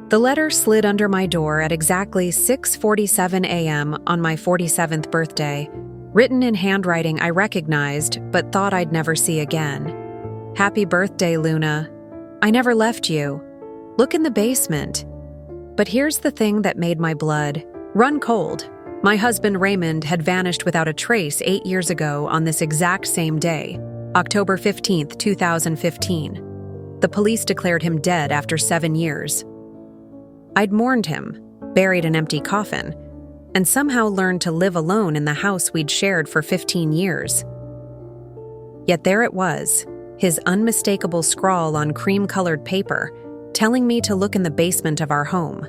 The letter slid under my door at exactly 6:47 a.m. on my 47th birthday, written in handwriting I recognized but thought I'd never see again. Happy birthday, Luna. I never left you. Look in the basement. But here's the thing that made my blood run cold. My husband Raymond had vanished without a trace 8 years ago on this exact same day, October 15th, 2015. The police declared him dead after 7 years. I'd mourned him, buried an empty coffin, and somehow learned to live alone in the house we'd shared for 15 years. Yet there it was, his unmistakable scrawl on cream-colored paper, telling me to look in the basement of our home.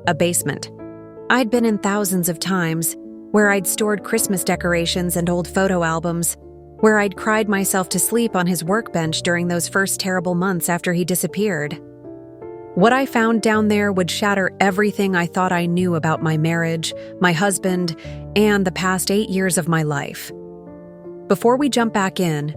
A basement I'd been in thousands of times, where I'd stored Christmas decorations and old photo albums, where I'd cried myself to sleep on his workbench during those first terrible months after he disappeared. What I found down there would shatter everything I thought I knew about my marriage, my husband, and the past 8 years of my life. Before we jump back in,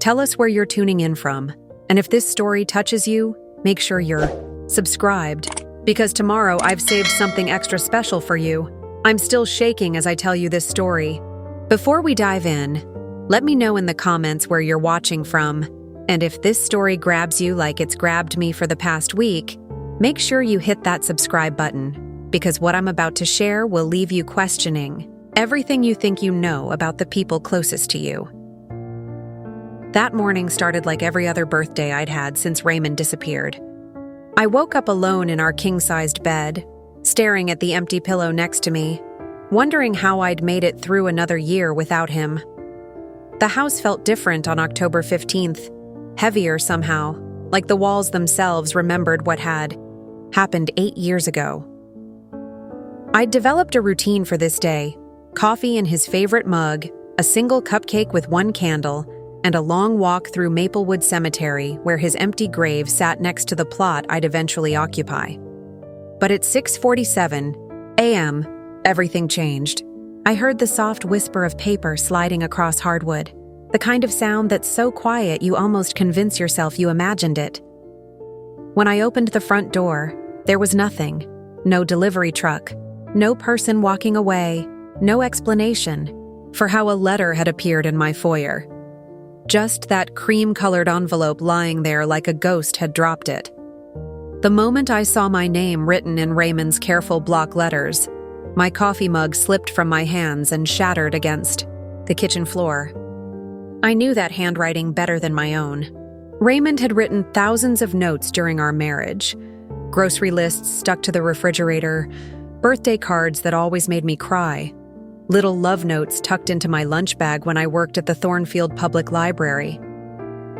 tell us where you're tuning in from, and if this story touches you, make sure you're subscribed, because tomorrow I've saved something extra special for you. I'm still shaking as I tell you this story. Before we dive in, let me know in the comments where you're watching from, and if this story grabs you like it's grabbed me for the past week, make sure you hit that subscribe button, because what I'm about to share will leave you questioning everything you think you know about the people closest to you. That morning started like every other birthday I'd had since Raymond disappeared. I woke up alone in our king-sized bed, staring at the empty pillow next to me, wondering how I'd made it through another year without him. The house felt different on October 15th, heavier somehow, like the walls themselves remembered what had happened 8 years ago. I'd developed a routine for this day: coffee in his favorite mug, a single cupcake with one candle, and a long walk through Maplewood Cemetery where his empty grave sat next to the plot I'd eventually occupy. But at 6:47 a.m., everything changed. I heard the soft whisper of paper sliding across hardwood, the kind of sound that's so quiet you almost convince yourself you imagined it. When I opened the front door, there was nothing. No delivery truck, no person walking away, no explanation for how a letter had appeared in my foyer. Just that cream-colored envelope lying there like a ghost had dropped it. The moment I saw my name written in Raymond's careful block letters, my coffee mug slipped from my hands and shattered against the kitchen floor. I knew that handwriting better than my own. Raymond had written thousands of notes during our marriage, grocery lists stuck to the refrigerator, birthday cards that always made me cry, little love notes tucked into my lunch bag when I worked at the Thornfield Public Library.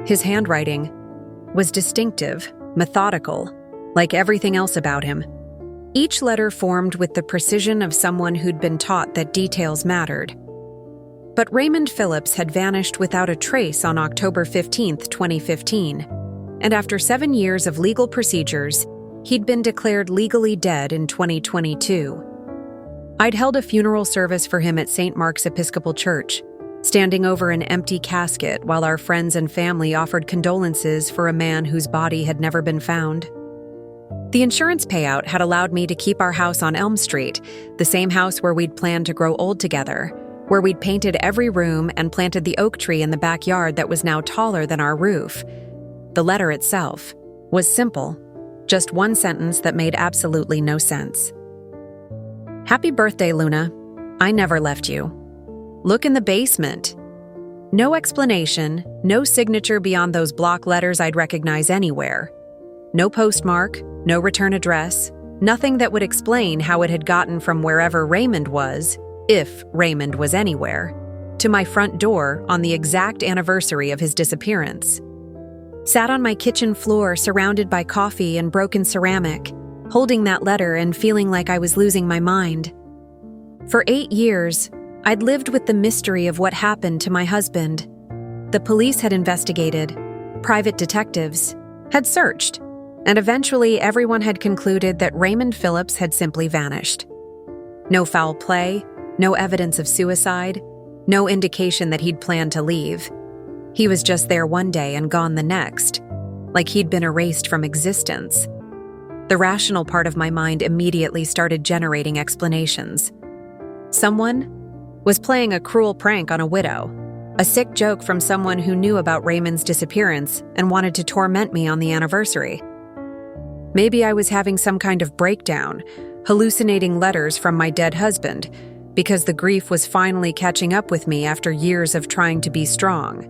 His handwriting was distinctive, methodical, like everything else about him. Each letter formed with the precision of someone who'd been taught that details mattered. But Raymond Phillips had vanished without a trace on October 15th, 2015, and after 7 years of legal procedures, he'd been declared legally dead in 2022. I'd held a funeral service for him at St. Mark's Episcopal Church, standing over an empty casket while our friends and family offered condolences for a man whose body had never been found. The insurance payout had allowed me to keep our house on Elm Street, the same house where we'd planned to grow old together, where we'd painted every room and planted the oak tree in the backyard that was now taller than our roof. The letter itself was simple, just one sentence that made absolutely no sense. Happy birthday, Luna. I never left you. Look in the basement. No explanation, no signature beyond those block letters I'd recognize anywhere. No postmark, no return address, nothing that would explain how it had gotten from wherever Raymond was, if Raymond was anywhere, to my front door on the exact anniversary of his disappearance. Sat on my kitchen floor surrounded by coffee and broken ceramic, holding that letter and feeling like I was losing my mind. For 8 years, I'd lived with the mystery of what happened to my husband. The police had investigated, private detectives had searched, and eventually everyone had concluded that Raymond Phillips had simply vanished. No foul play, no evidence of suicide, no indication that he'd planned to leave. He was just there one day and gone the next, like he'd been erased from existence. The rational part of my mind immediately started generating explanations. Someone was playing a cruel prank on a widow, a sick joke from someone who knew about Raymond's disappearance and wanted to torment me on the anniversary. Maybe I was having some kind of breakdown, hallucinating letters from my dead husband, because the grief was finally catching up with me after years of trying to be strong.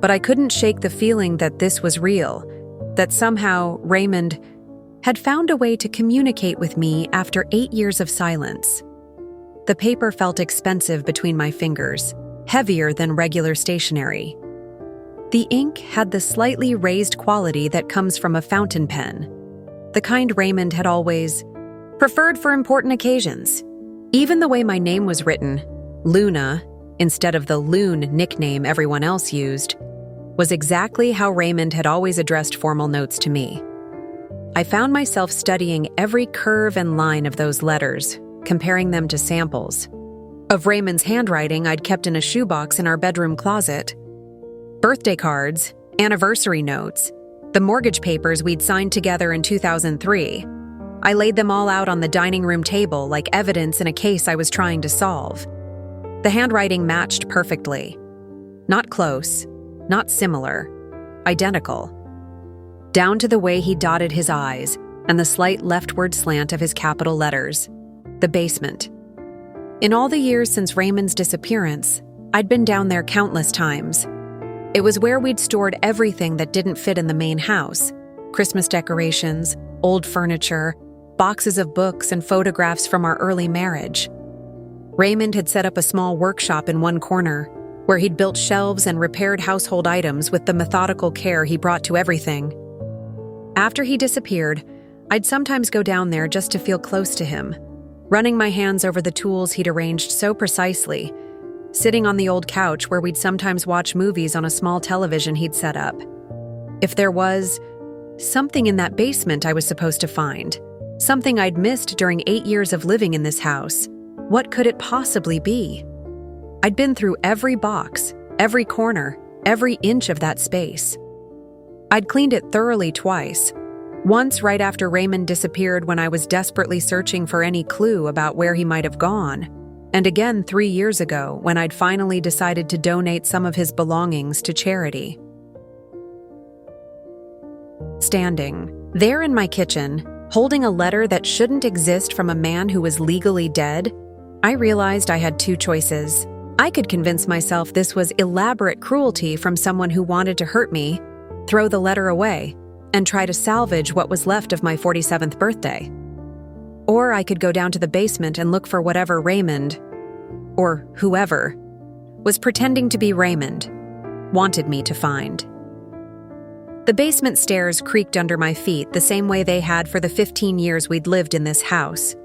But I couldn't shake the feeling that this was real, that somehow Raymond had found a way to communicate with me after 8 years of silence. The paper felt expensive between my fingers, heavier than regular stationery. The ink had the slightly raised quality that comes from a fountain pen, the kind Raymond had always preferred for important occasions. Even the way my name was written, Luna, instead of the Loon nickname everyone else used, was exactly how Raymond had always addressed formal notes to me. I found myself studying every curve and line of those letters, comparing them to samples of Raymond's handwriting I'd kept in a shoebox in our bedroom closet. Birthday cards, anniversary notes, the mortgage papers we'd signed together in 2003. I laid them all out on the dining room table like evidence in a case I was trying to solve. The handwriting matched perfectly. Not close, not similar, identical. Down to the way he dotted his I's and the slight leftward slant of his capital letters. The basement. In all the years since Raymond's disappearance, I'd been down there countless times. It was where we'd stored everything that didn't fit in the main house: Christmas decorations, old furniture, boxes of books and photographs from our early marriage. Raymond had set up a small workshop in one corner, where he'd built shelves and repaired household items with the methodical care he brought to everything. After he disappeared, I'd sometimes go down there just to feel close to him, running my hands over the tools he'd arranged so precisely, sitting on the old couch where we'd sometimes watch movies on a small television he'd set up. If there was something in that basement I was supposed to find, something I'd missed during 8 years of living in this house, what could it possibly be? I'd been through every box, every corner, every inch of that space. I'd cleaned it thoroughly twice. Once right after Raymond disappeared when I was desperately searching for any clue about where he might have gone, and again 3 years ago when I'd finally decided to donate some of his belongings to charity. Standing there in my kitchen, holding a letter that shouldn't exist from a man who was legally dead, I realized I had two choices. I could convince myself this was elaborate cruelty from someone who wanted to hurt me, throw the letter away, and try to salvage what was left of my 47th birthday. Or I could go down to the basement and look for whatever Raymond, or whoever, was pretending to be Raymond, wanted me to find. The basement stairs creaked under my feet the same way they had for the 15 years we'd lived in this house.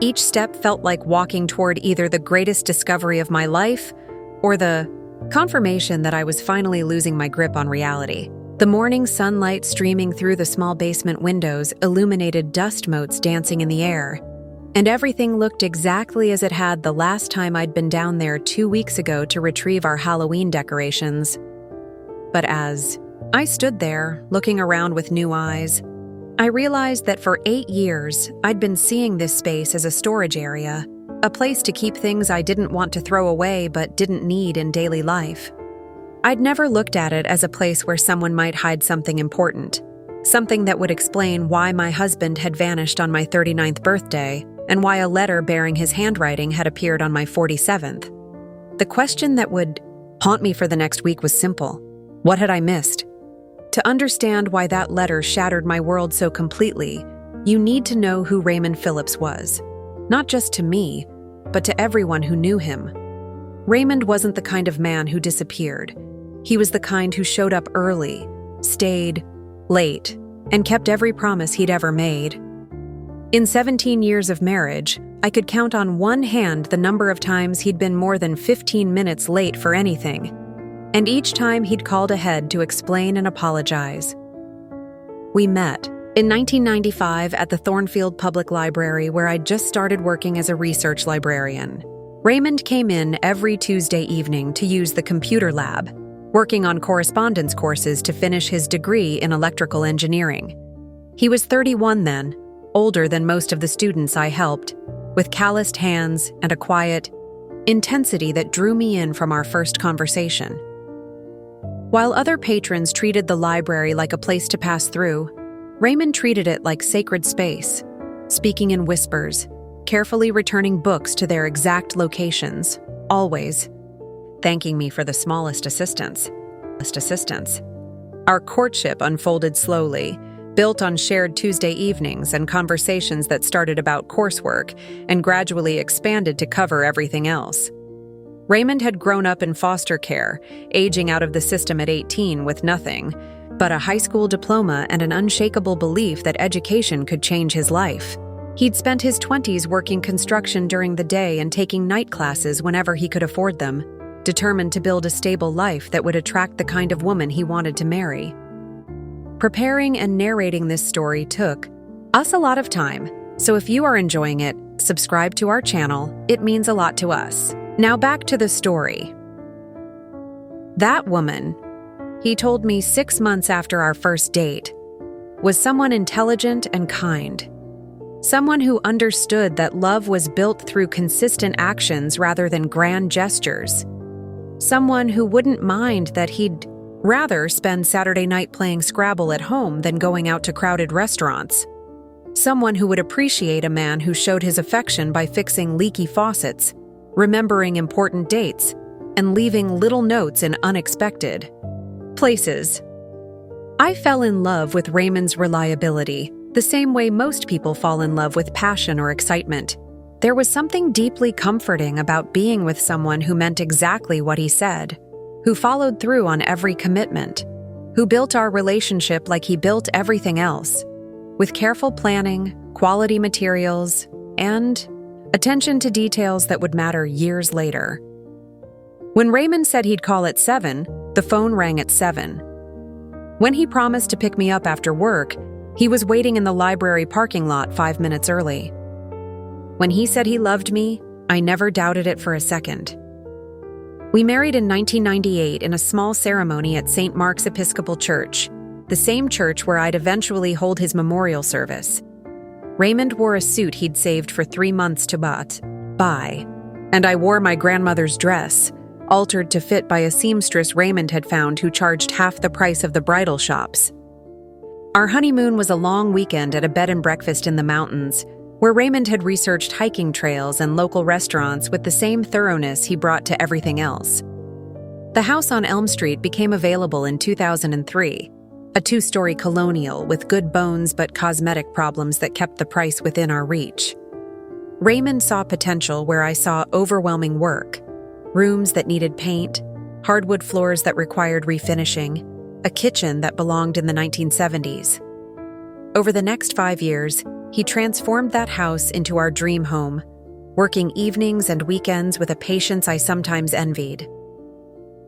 Each step felt like walking toward either the greatest discovery of my life or the confirmation that I was finally losing my grip on reality. The morning sunlight streaming through the small basement windows illuminated dust motes dancing in the air, and everything looked exactly as it had the last time I'd been down there 2 weeks ago to retrieve our Halloween decorations. But as I stood there, looking around with new eyes, I realized that for 8 years, I'd been seeing this space as a storage area, a place to keep things I didn't want to throw away but didn't need in daily life. I'd never looked at it as a place where someone might hide something important, something that would explain why my husband had vanished on my 39th birthday and why a letter bearing his handwriting had appeared on my 47th. The question that would haunt me for the next week was simple. What had I missed? To understand why that letter shattered my world so completely, you need to know who Raymond Phillips was. Not just to me, but to everyone who knew him. Raymond wasn't the kind of man who disappeared. He was the kind who showed up early, stayed late, and kept every promise he'd ever made. In 17 years of marriage, I could count on one hand the number of times he'd been more than 15 minutes late for anything, and each time he'd called ahead to explain and apologize. We met in 1995 at the Thornfield Public Library, where I'd just started working as a research librarian. Raymond came in every Tuesday evening to use the computer lab, working on correspondence courses to finish his degree in electrical engineering. He was 31 then, older than most of the students I helped, with calloused hands and a quiet intensity that drew me in from our first conversation. While other patrons treated the library like a place to pass through, Raymond treated it like sacred space, speaking in whispers, carefully returning books to their exact locations, always thanking me for the smallest assistance. Our courtship unfolded slowly, built on shared Tuesday evenings and conversations that started about coursework and gradually expanded to cover everything else. Raymond had grown up in foster care, aging out of the system at 18 with nothing but a high school diploma and an unshakable belief that education could change his life. He'd spent his 20s working construction during the day and taking night classes whenever he could afford them, determined to build a stable life that would attract the kind of woman he wanted to marry. Preparing and narrating this story took us a lot of time, so if you are enjoying it, subscribe to our channel. It means a lot to us. Now back to the story. That woman, he told me 6 months after our first date, was someone intelligent and kind. Someone who understood that love was built through consistent actions rather than grand gestures. Someone who wouldn't mind that he'd rather spend Saturday night playing Scrabble at home than going out to crowded restaurants. Someone who would appreciate a man who showed his affection by fixing leaky faucets, remembering important dates, and leaving little notes in unexpected places. I fell in love with Raymond's reliability, the same way most people fall in love with passion or excitement. There was something deeply comforting about being with someone who meant exactly what he said, who followed through on every commitment, who built our relationship like he built everything else, with careful planning, quality materials, and attention to details that would matter years later. When Raymond said he'd call at 7, the phone rang at 7. When he promised to pick me up after work, he was waiting in the library parking lot 5 minutes early. When he said he loved me, I never doubted it for a second. We married in 1998 in a small ceremony at St. Mark's Episcopal Church, the same church where I'd eventually hold his memorial service. Raymond wore a suit he'd saved for 3 months to buy, and I wore my grandmother's dress, altered to fit by a seamstress Raymond had found who charged half the price of the bridal shops. Our honeymoon was a long weekend at a bed and breakfast in the mountains, where Raymond had researched hiking trails and local restaurants with the same thoroughness he brought to everything else. The house on Elm Street became available in 2003, a 2-story colonial with good bones but cosmetic problems that kept the price within our reach. Raymond saw potential where I saw overwhelming work, rooms that needed paint, hardwood floors that required refinishing, a kitchen that belonged in the 1970s. Over the next 5 years, he transformed that house into our dream home, working evenings and weekends with a patience I sometimes envied.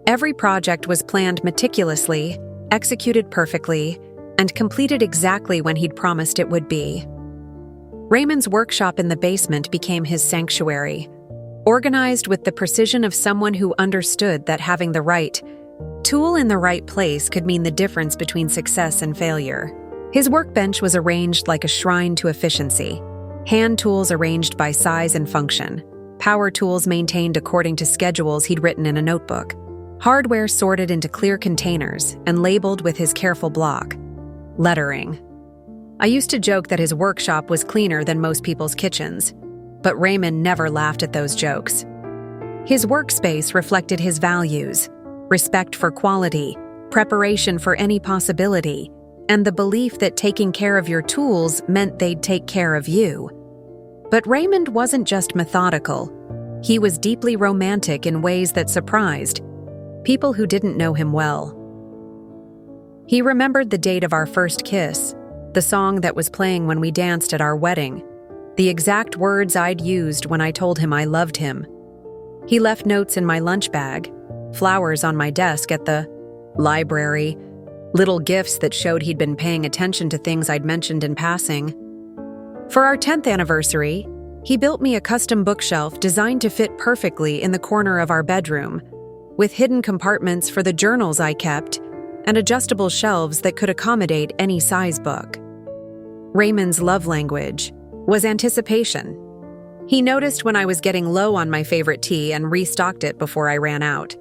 Every project was planned meticulously, executed perfectly, and completed exactly when he'd promised it would be. Raymond's workshop in the basement became his sanctuary, organized with the precision of someone who understood that having the right tool in the right place could mean the difference between success and failure. His workbench was arranged like a shrine to efficiency. Hand tools arranged by size and function. Power tools maintained according to schedules he'd written in a notebook. Hardware sorted into clear containers and labeled with his careful block lettering. I used to joke that his workshop was cleaner than most people's kitchens, but Raymond never laughed at those jokes. His workspace reflected his values: respect for quality, preparation for any possibility, and the belief that taking care of your tools meant they'd take care of you. But Raymond wasn't just methodical. He was deeply romantic in ways that surprised people who didn't know him well. He remembered the date of our first kiss, the song that was playing when we danced at our wedding, the exact words I'd used when I told him I loved him. He left notes in my lunch bag, flowers on my desk at the library, little gifts that showed he'd been paying attention to things I'd mentioned in passing. For our 10th anniversary, he built me a custom bookshelf designed to fit perfectly in the corner of our bedroom, with hidden compartments for the journals I kept and adjustable shelves that could accommodate any size book. Raymond's love language was anticipation. He noticed when I was getting low on my favorite tea and restocked it before I ran out.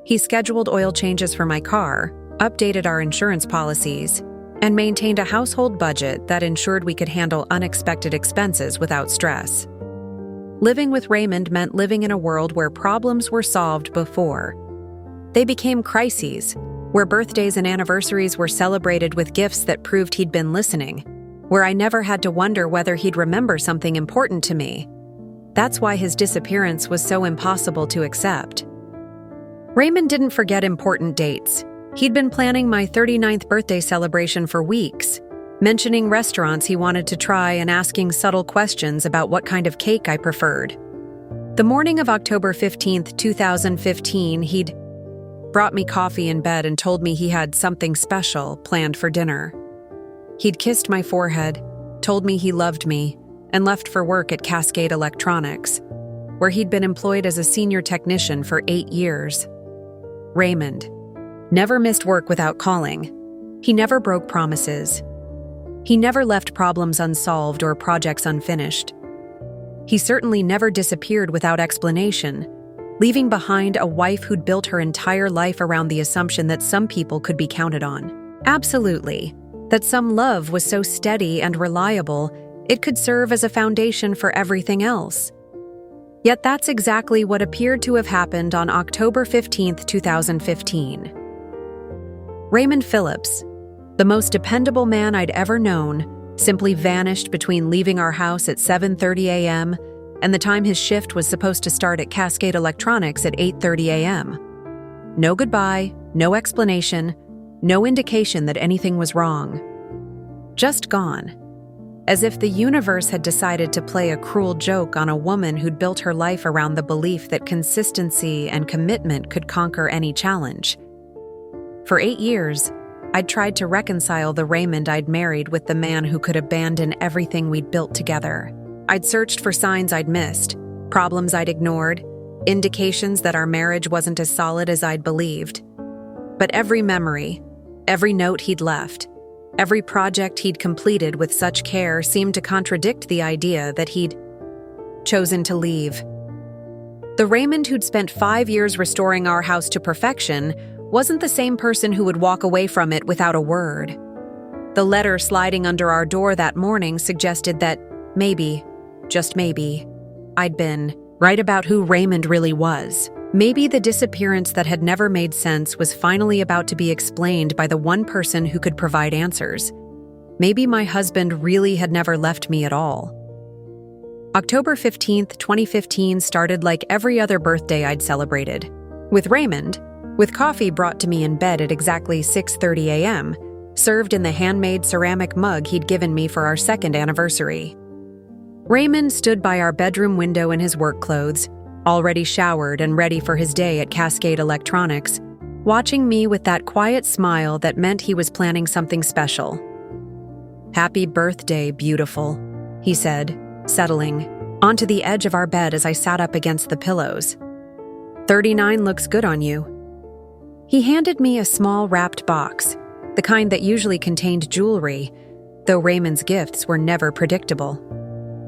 He scheduled oil changes for my car, updated our insurance policies, and maintained a household budget that ensured we could handle unexpected expenses without stress. Living with Raymond meant living in a world where problems were solved before they became crises, where birthdays and anniversaries were celebrated with gifts that proved he'd been listening, where I never had to wonder whether he'd remember something important to me. That's why his disappearance was so impossible to accept. Raymond didn't forget important dates. He'd been planning my 39th birthday celebration for weeks, mentioning restaurants he wanted to try and asking subtle questions about what kind of cake I preferred. The morning of October 15th, 2015, he'd brought me coffee in bed and told me he had something special planned for dinner. He'd kissed my forehead, told me he loved me, and left for work at Cascade Electronics, where he'd been employed as a senior technician for 8 years. Raymond never missed work without calling. He never broke promises. He never left problems unsolved or projects unfinished. He certainly never disappeared without explanation, leaving behind a wife who'd built her entire life around the assumption that some people could be counted on. Absolutely, that some love was so steady and reliable, it could serve as a foundation for everything else. Yet that's exactly what appeared to have happened on October 15th, 2015. Raymond Phillips, the most dependable man I'd ever known, simply vanished between leaving our house at 7:30 a.m. and the time his shift was supposed to start at Cascade Electronics at 8:30 a.m. No goodbye, no explanation, no indication that anything was wrong. Just gone. As if the universe had decided to play a cruel joke on a woman who'd built her life around the belief that consistency and commitment could conquer any challenge. For 8 years, I'd tried to reconcile the Raymond I'd married with the man who could abandon everything we'd built together. I'd searched for signs I'd missed, problems I'd ignored, indications that our marriage wasn't as solid as I'd believed. But every memory, every note he'd left, every project he'd completed with such care seemed to contradict the idea that he'd chosen to leave. The Raymond who'd spent 5 years restoring our house to perfection wasn't the same person who would walk away from it without a word. The letter sliding under our door that morning suggested that maybe, just maybe, I'd been right about who Raymond really was. Maybe the disappearance that had never made sense was finally about to be explained by the one person who could provide answers. Maybe my husband really had never left me at all. October 15th, 2015 started like every other birthday I'd celebrated. With Raymond, with coffee brought to me in bed at exactly 6:30 a.m., served in the handmade ceramic mug he'd given me for our second anniversary. Raymond stood by our bedroom window in his work clothes, already showered and ready for his day at Cascade Electronics, watching me with that quiet smile that meant he was planning something special. "Happy birthday, beautiful," he said, settling onto the edge of our bed as I sat up against the pillows. "39 looks good on you." He handed me a small wrapped box, the kind that usually contained jewelry, though Raymond's gifts were never predictable.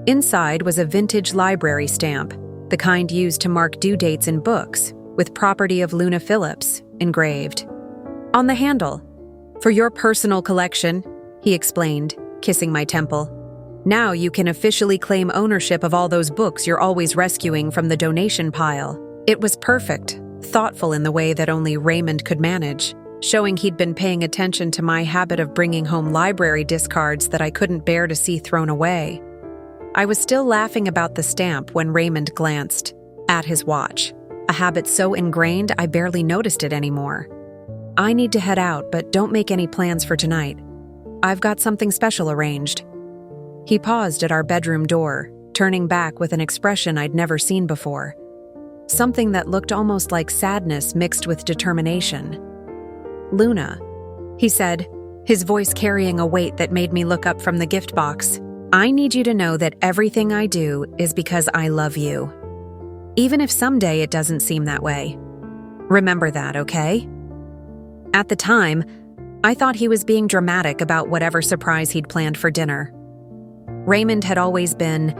Inside was a vintage library stamp, the kind used to mark due dates in books, with property of Luna Phillips engraved. On the handle, "For your personal collection," he explained, kissing my temple. "Now you can officially claim ownership of all those books you're always rescuing from the donation pile." It was perfect, thoughtful in the way that only Raymond could manage, showing he'd been paying attention to my habit of bringing home library discards that I couldn't bear to see thrown away. I was still laughing about the stamp when Raymond glanced at his watch, a habit so ingrained I barely noticed it anymore. "I need to head out, but don't make any plans for tonight. I've got something special arranged." He paused at our bedroom door, turning back with an expression I'd never seen before. Something that looked almost like sadness mixed with determination. "Luna," he said, his voice carrying a weight that made me look up from the gift box. "I need you to know that everything I do is because I love you. Even if someday it doesn't seem that way. Remember that, okay?" At the time, I thought he was being dramatic about whatever surprise he'd planned for dinner. Raymond had always been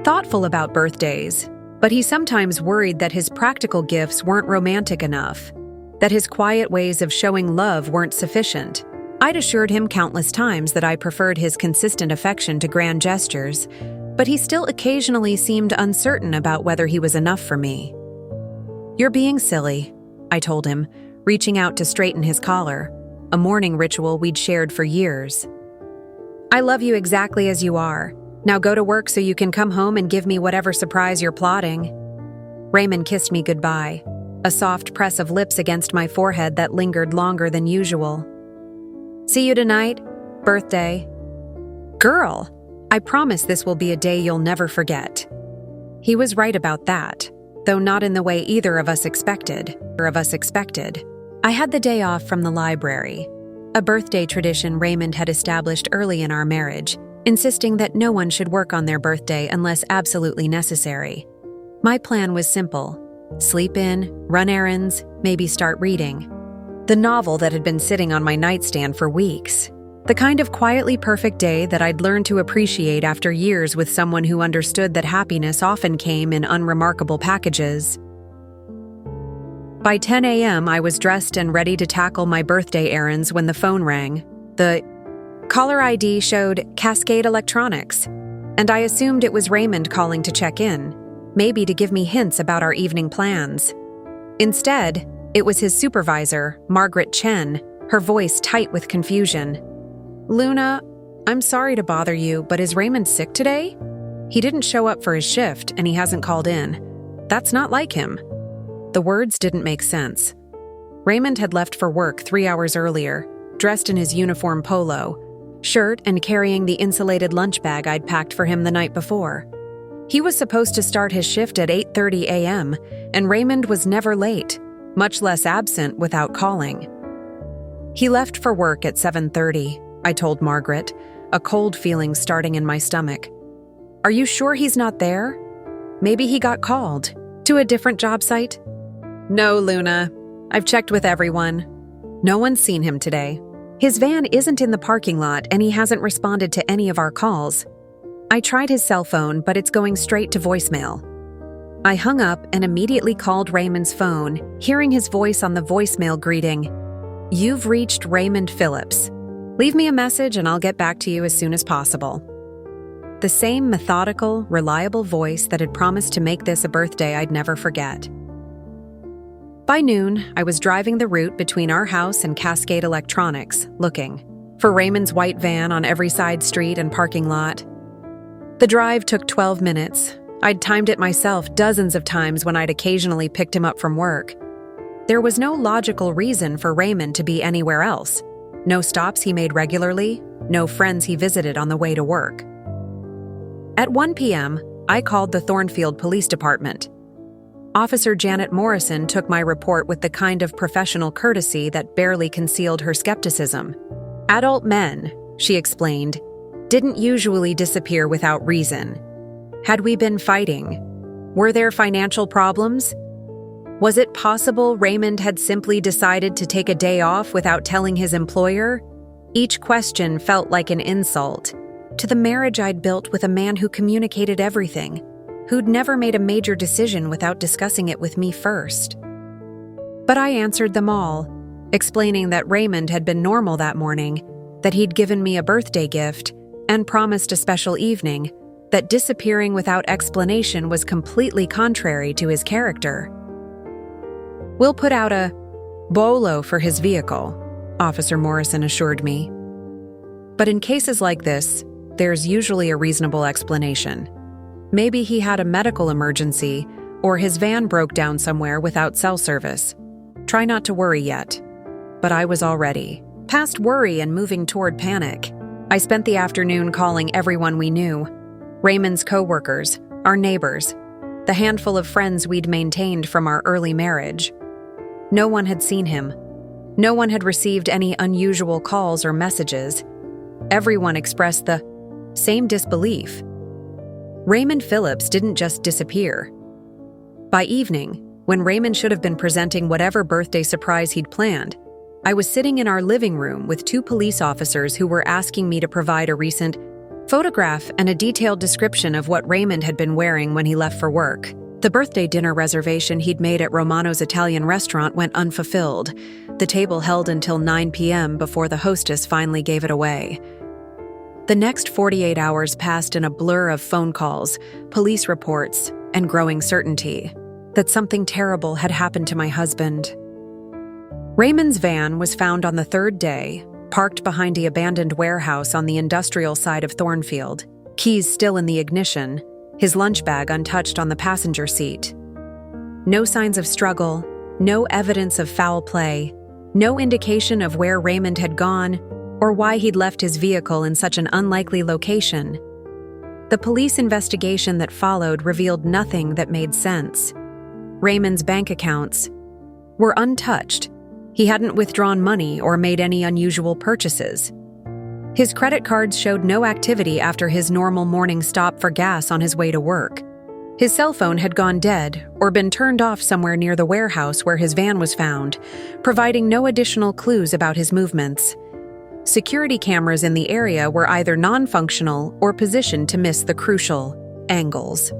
thoughtful about birthdays, but he sometimes worried that his practical gifts weren't romantic enough, that his quiet ways of showing love weren't sufficient. I'd assured him countless times that I preferred his consistent affection to grand gestures, but he still occasionally seemed uncertain about whether he was enough for me. "You're being silly," I told him, reaching out to straighten his collar, a morning ritual we'd shared for years. "I love you exactly as you are. Now go to work so you can come home and give me whatever surprise you're plotting." Raymond kissed me goodbye, a soft press of lips against my forehead that lingered longer than usual. "See you tonight, birthday." "Girl, I promise this will be a day you'll never forget." He was right about that, though not in the way either of us expected. I had the day off from the library, a birthday tradition Raymond had established early in our marriage, insisting that no one should work on their birthday unless absolutely necessary. My plan was simple: sleep in, run errands, maybe start reading. The novel that had been sitting on my nightstand for weeks. The kind of quietly perfect day that I'd learned to appreciate after years with someone who understood that happiness often came in unremarkable packages. By 10 a.m., I was dressed and ready to tackle my birthday errands when the phone rang. The caller ID showed Cascade Electronics, and I assumed it was Raymond calling to check in, maybe to give me hints about our evening plans. Instead, it was his supervisor, Margaret Chen, her voice tight with confusion. "Luna, I'm sorry to bother you, but is Raymond sick today? He didn't show up for his shift and he hasn't called in. That's not like him." The words didn't make sense. Raymond had left for work 3 hours earlier, dressed in his uniform polo, shirt and carrying the insulated lunch bag I'd packed for him the night before. He was supposed to start his shift at 8:30 a.m., and Raymond was never late, much less absent without calling. "He left for work at 7:30, I told Margaret, a cold feeling starting in my stomach. "Are you sure he's not there? Maybe he got called to a different job site?" "No, Luna. I've checked with everyone. No one's seen him today. His van isn't in the parking lot and he hasn't responded to any of our calls. I tried his cell phone, but it's going straight to voicemail." I hung up and immediately called Raymond's phone, hearing his voice on the voicemail greeting, "You've reached Raymond Phillips. Leave me a message and I'll get back to you as soon as possible." The same methodical, reliable voice that had promised to make this a birthday I'd never forget. By noon, I was driving the route between our house and Cascade Electronics, looking for Raymond's white van on every side street and parking lot. The drive took 12 minutes. I'd timed it myself dozens of times when I'd occasionally picked him up from work. There was no logical reason for Raymond to be anywhere else. No stops he made regularly, no friends he visited on the way to work. At 1 p.m., I called the Thornfield Police Department. Officer Janet Morrison took my report with the kind of professional courtesy that barely concealed her skepticism. "Adult men," she explained, "didn't usually disappear without reason. Had we been fighting? Were there financial problems? Was it possible Raymond had simply decided to take a day off without telling his employer?" Each question felt like an insult to the marriage I'd built with a man who communicated everything, who'd never made a major decision without discussing it with me first. But I answered them all, explaining that Raymond had been normal that morning, that he'd given me a birthday gift and promised a special evening, that disappearing without explanation was completely contrary to his character. "We'll put out a bolo for his vehicle," Officer Morrison assured me. But in cases like this, there's usually a reasonable explanation. Maybe he had a medical emergency, or his van broke down somewhere without cell service. Try not to worry yet. But I was already past worry and moving toward panic. I spent the afternoon calling everyone we knew: Raymond's co-workers, our neighbors, the handful of friends we'd maintained from our early marriage. No one had seen him. No one had received any unusual calls or messages. Everyone expressed the same disbelief. Raymond Phillips didn't just disappear. By evening, when Raymond should have been presenting whatever birthday surprise he'd planned, I was sitting in our living room with two police officers who were asking me to provide a recent photograph and a detailed description of what Raymond had been wearing when he left for work. The birthday dinner reservation he'd made at Romano's Italian restaurant went unfulfilled. The table held until 9 p.m. before the hostess finally gave it away. The next 48 hours passed in a blur of phone calls, police reports, and growing certainty that something terrible had happened to my husband. Raymond's van was found on the third day, parked behind the abandoned warehouse on the industrial side of Thornfield, keys still in the ignition, his lunch bag untouched on the passenger seat. No signs of struggle, no evidence of foul play, no indication of where Raymond had gone or why he'd left his vehicle in such an unlikely location. The police investigation that followed revealed nothing that made sense. Raymond's bank accounts were untouched. He hadn't withdrawn money or made any unusual purchases. His credit cards showed no activity after his normal morning stop for gas on his way to work. His cell phone had gone dead or been turned off somewhere near the warehouse where his van was found, providing no additional clues about his movements. Security cameras in the area were either non-functional or positioned to miss the crucial angles.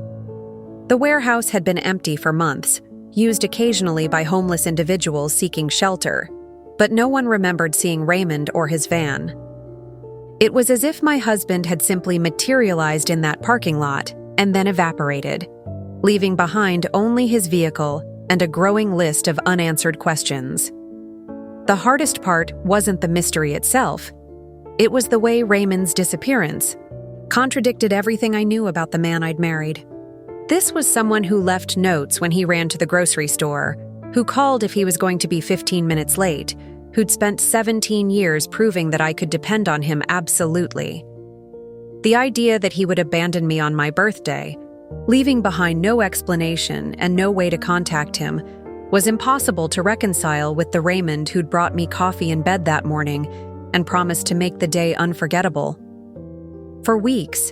The warehouse had been empty for months, used occasionally by homeless individuals seeking shelter, but no one remembered seeing Raymond or his van. It was as if my husband had simply materialized in that parking lot and then evaporated, leaving behind only his vehicle and a growing list of unanswered questions. The hardest part wasn't the mystery itself. It was the way Raymond's disappearance contradicted everything I knew about the man I'd married. This was someone who left notes when he ran to the grocery store, who called if he was going to be 15 minutes late, who'd spent 17 years proving that I could depend on him absolutely. The idea that he would abandon me on my birthday, leaving behind no explanation and no way to contact him, was impossible to reconcile with the Raymond who'd brought me coffee in bed that morning and promised to make the day unforgettable. For weeks,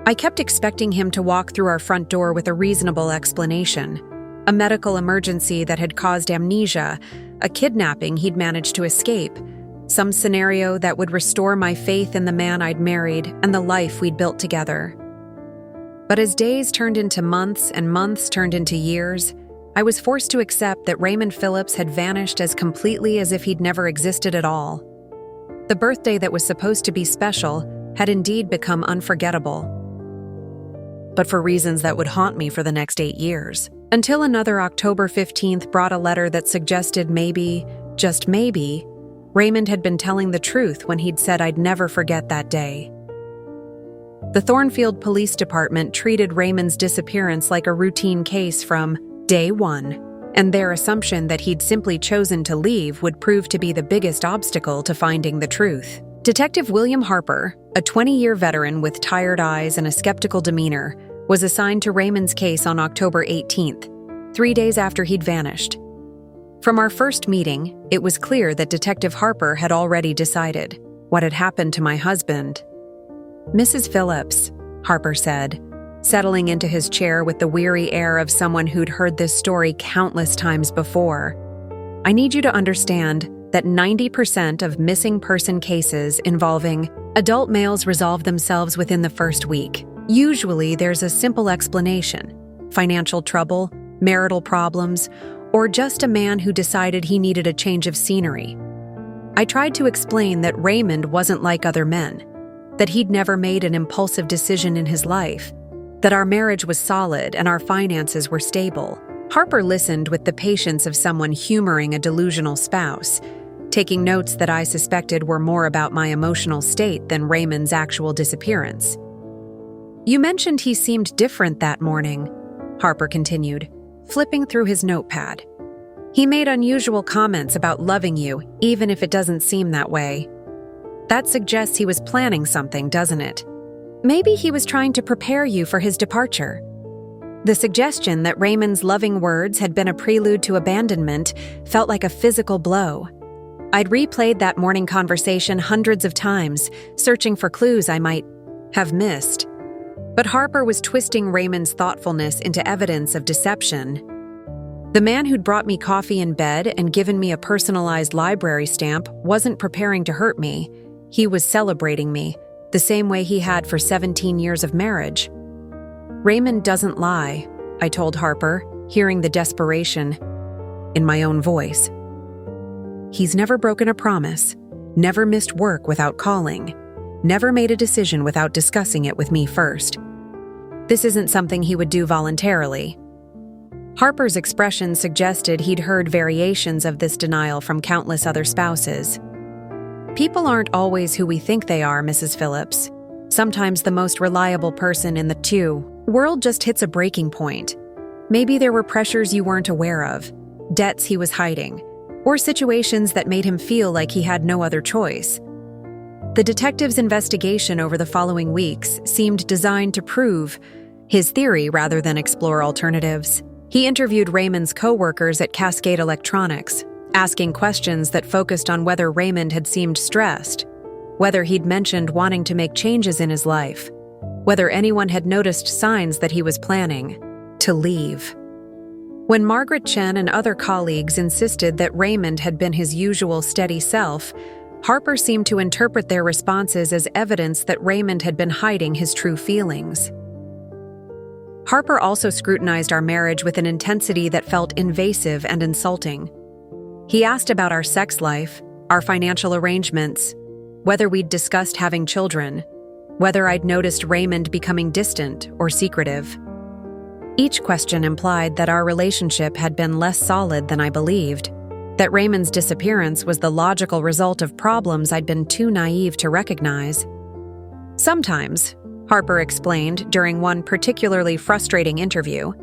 I kept expecting him to walk through our front door with a reasonable explanation, a medical emergency that had caused amnesia, a kidnapping he'd managed to escape, some scenario that would restore my faith in the man I'd married and the life we'd built together. But as days turned into months and months turned into years, I was forced to accept that Raymond Phillips had vanished as completely as if he'd never existed at all. The birthday that was supposed to be special had indeed become unforgettable, but for reasons that would haunt me for the next 8 years. Until another October 15th brought a letter that suggested maybe, just maybe, Raymond had been telling the truth when he'd said I'd never forget that day. The Thornfield Police Department treated Raymond's disappearance like a routine case from day one, and their assumption that he'd simply chosen to leave would prove to be the biggest obstacle to finding the truth. Detective William Harper, a 20-year veteran with tired eyes and a skeptical demeanor, was assigned to Raymond's case on October 18th, 3 days after he'd vanished. From our first meeting, it was clear that Detective Harper had already decided what had happened to my husband. "Mrs. Phillips," Harper said, settling into his chair with the weary air of someone who'd heard this story countless times before, "I need you to understand that 90% of missing person cases involving adult males resolve themselves within the first week. Usually there's a simple explanation: financial trouble, marital problems, or just a man who decided he needed a change of scenery. I tried to explain that Raymond wasn't like other men, that he'd never made an impulsive decision in his life, that our marriage was solid and our finances were stable." Harper listened with the patience of someone humoring a delusional spouse, taking notes that I suspected were more about my emotional state than Raymond's actual disappearance. "You mentioned he seemed different that morning," Harper continued, flipping through his notepad. "He made unusual comments about loving you, even if it doesn't seem that way. That suggests he was planning something, doesn't it? Maybe he was trying to prepare you for his departure." The suggestion that Raymond's loving words had been a prelude to abandonment felt like a physical blow. I'd replayed that morning conversation hundreds of times, searching for clues I might have missed. But Harper was twisting Raymond's thoughtfulness into evidence of deception. The man who'd brought me coffee in bed and given me a personalized library stamp wasn't preparing to hurt me. He was celebrating me, the same way he had for 17 years of marriage. "Raymond doesn't lie," I told Harper, hearing the desperation in my own voice. "He's never broken a promise, never missed work without calling, never made a decision without discussing it with me first. This isn't something he would do voluntarily." Harper's expression suggested he'd heard variations of this denial from countless other spouses. "People aren't always who we think they are, Mrs. Phillips. Sometimes the most reliable person in the world just hits a breaking point. Maybe there were pressures you weren't aware of, debts he was hiding, or situations that made him feel like he had no other choice." The detective's investigation over the following weeks seemed designed to prove his theory rather than explore alternatives. He interviewed Raymond's co-workers at Cascade Electronics, asking questions that focused on whether Raymond had seemed stressed, whether he'd mentioned wanting to make changes in his life, whether anyone had noticed signs that he was planning to leave. When Margaret Chen and other colleagues insisted that Raymond had been his usual steady self, Harper seemed to interpret their responses as evidence that Raymond had been hiding his true feelings. Harper also scrutinized our marriage with an intensity that felt invasive and insulting. He asked about our sex life, our financial arrangements, whether we'd discussed having children, whether I'd noticed Raymond becoming distant or secretive. Each question implied that our relationship had been less solid than I believed, that Raymond's disappearance was the logical result of problems I'd been too naive to recognize. "Sometimes," Harper explained during one particularly frustrating interview,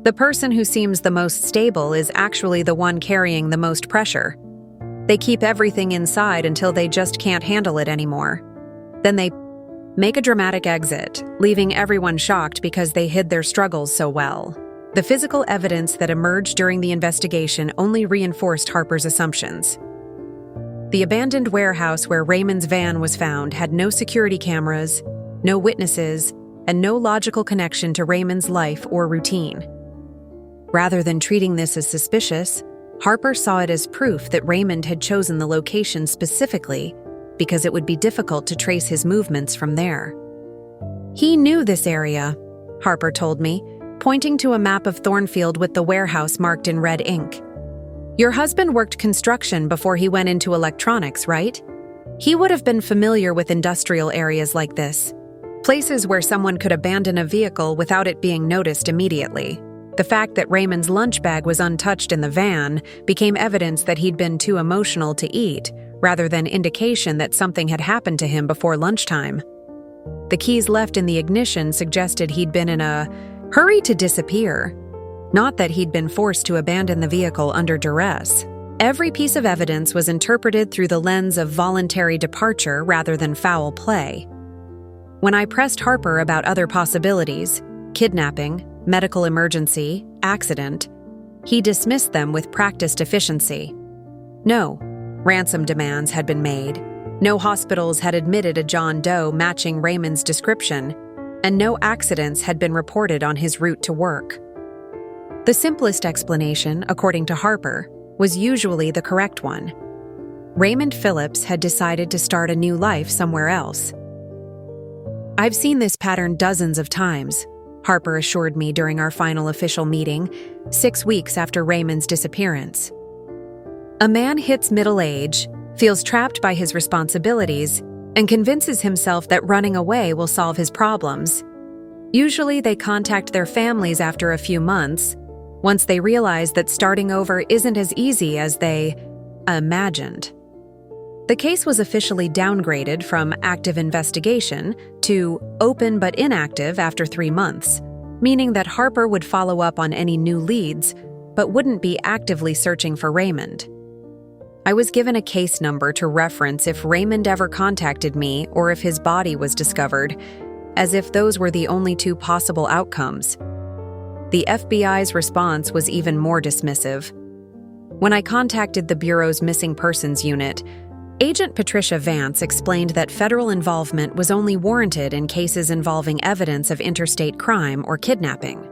"the person who seems the most stable is actually the one carrying the most pressure. They keep everything inside until they just can't handle it anymore. Then they make a dramatic exit, leaving everyone shocked because they hid their struggles so well." The physical evidence that emerged during the investigation only reinforced Harper's assumptions. The abandoned warehouse where Raymond's van was found had no security cameras, no witnesses, and no logical connection to Raymond's life or routine. Rather than treating this as suspicious, Harper saw it as proof that Raymond had chosen the location specifically because it would be difficult to trace his movements from there. "He knew this area," Harper told me, pointing to a map of Thornfield with the warehouse marked in red ink. "Your husband worked construction before he went into electronics, right? He would have been familiar with industrial areas like this, places where someone could abandon a vehicle without it being noticed immediately." The fact that Raymond's lunch bag was untouched in the van became evidence that he'd been too emotional to eat, rather than indication that something had happened to him before lunchtime. The keys left in the ignition suggested he'd been in a hurry to disappear, not that he'd been forced to abandon the vehicle under duress. Every piece of evidence was interpreted through the lens of voluntary departure rather than foul play. When I pressed Harper about other possibilities, kidnapping, medical emergency, accident, he dismissed them with practiced efficiency. No ransom demands had been made, no hospitals had admitted a John Doe matching Raymond's description, and no accidents had been reported on his route to work. The simplest explanation, according to Harper, was usually the correct one. Raymond Phillips had decided to start a new life somewhere else. "I've seen this pattern dozens of times," Harper assured me during our final official meeting, 6 weeks after Raymond's disappearance. "A man hits middle age, feels trapped by his responsibilities, and convinces himself that running away will solve his problems. Usually they contact their families after a few months, once they realize that starting over isn't as easy as they imagined." The case was officially downgraded from active investigation to open but inactive after 3 months, meaning that Harper would follow up on any new leads, but wouldn't be actively searching for Raymond. I was given a case number to reference if Raymond ever contacted me or if his body was discovered, as if those were the only 2 possible outcomes. The FBI's response was even more dismissive. When I contacted the Bureau's Missing Persons Unit, Agent Patricia Vance explained that federal involvement was only warranted in cases involving evidence of interstate crime or kidnapping.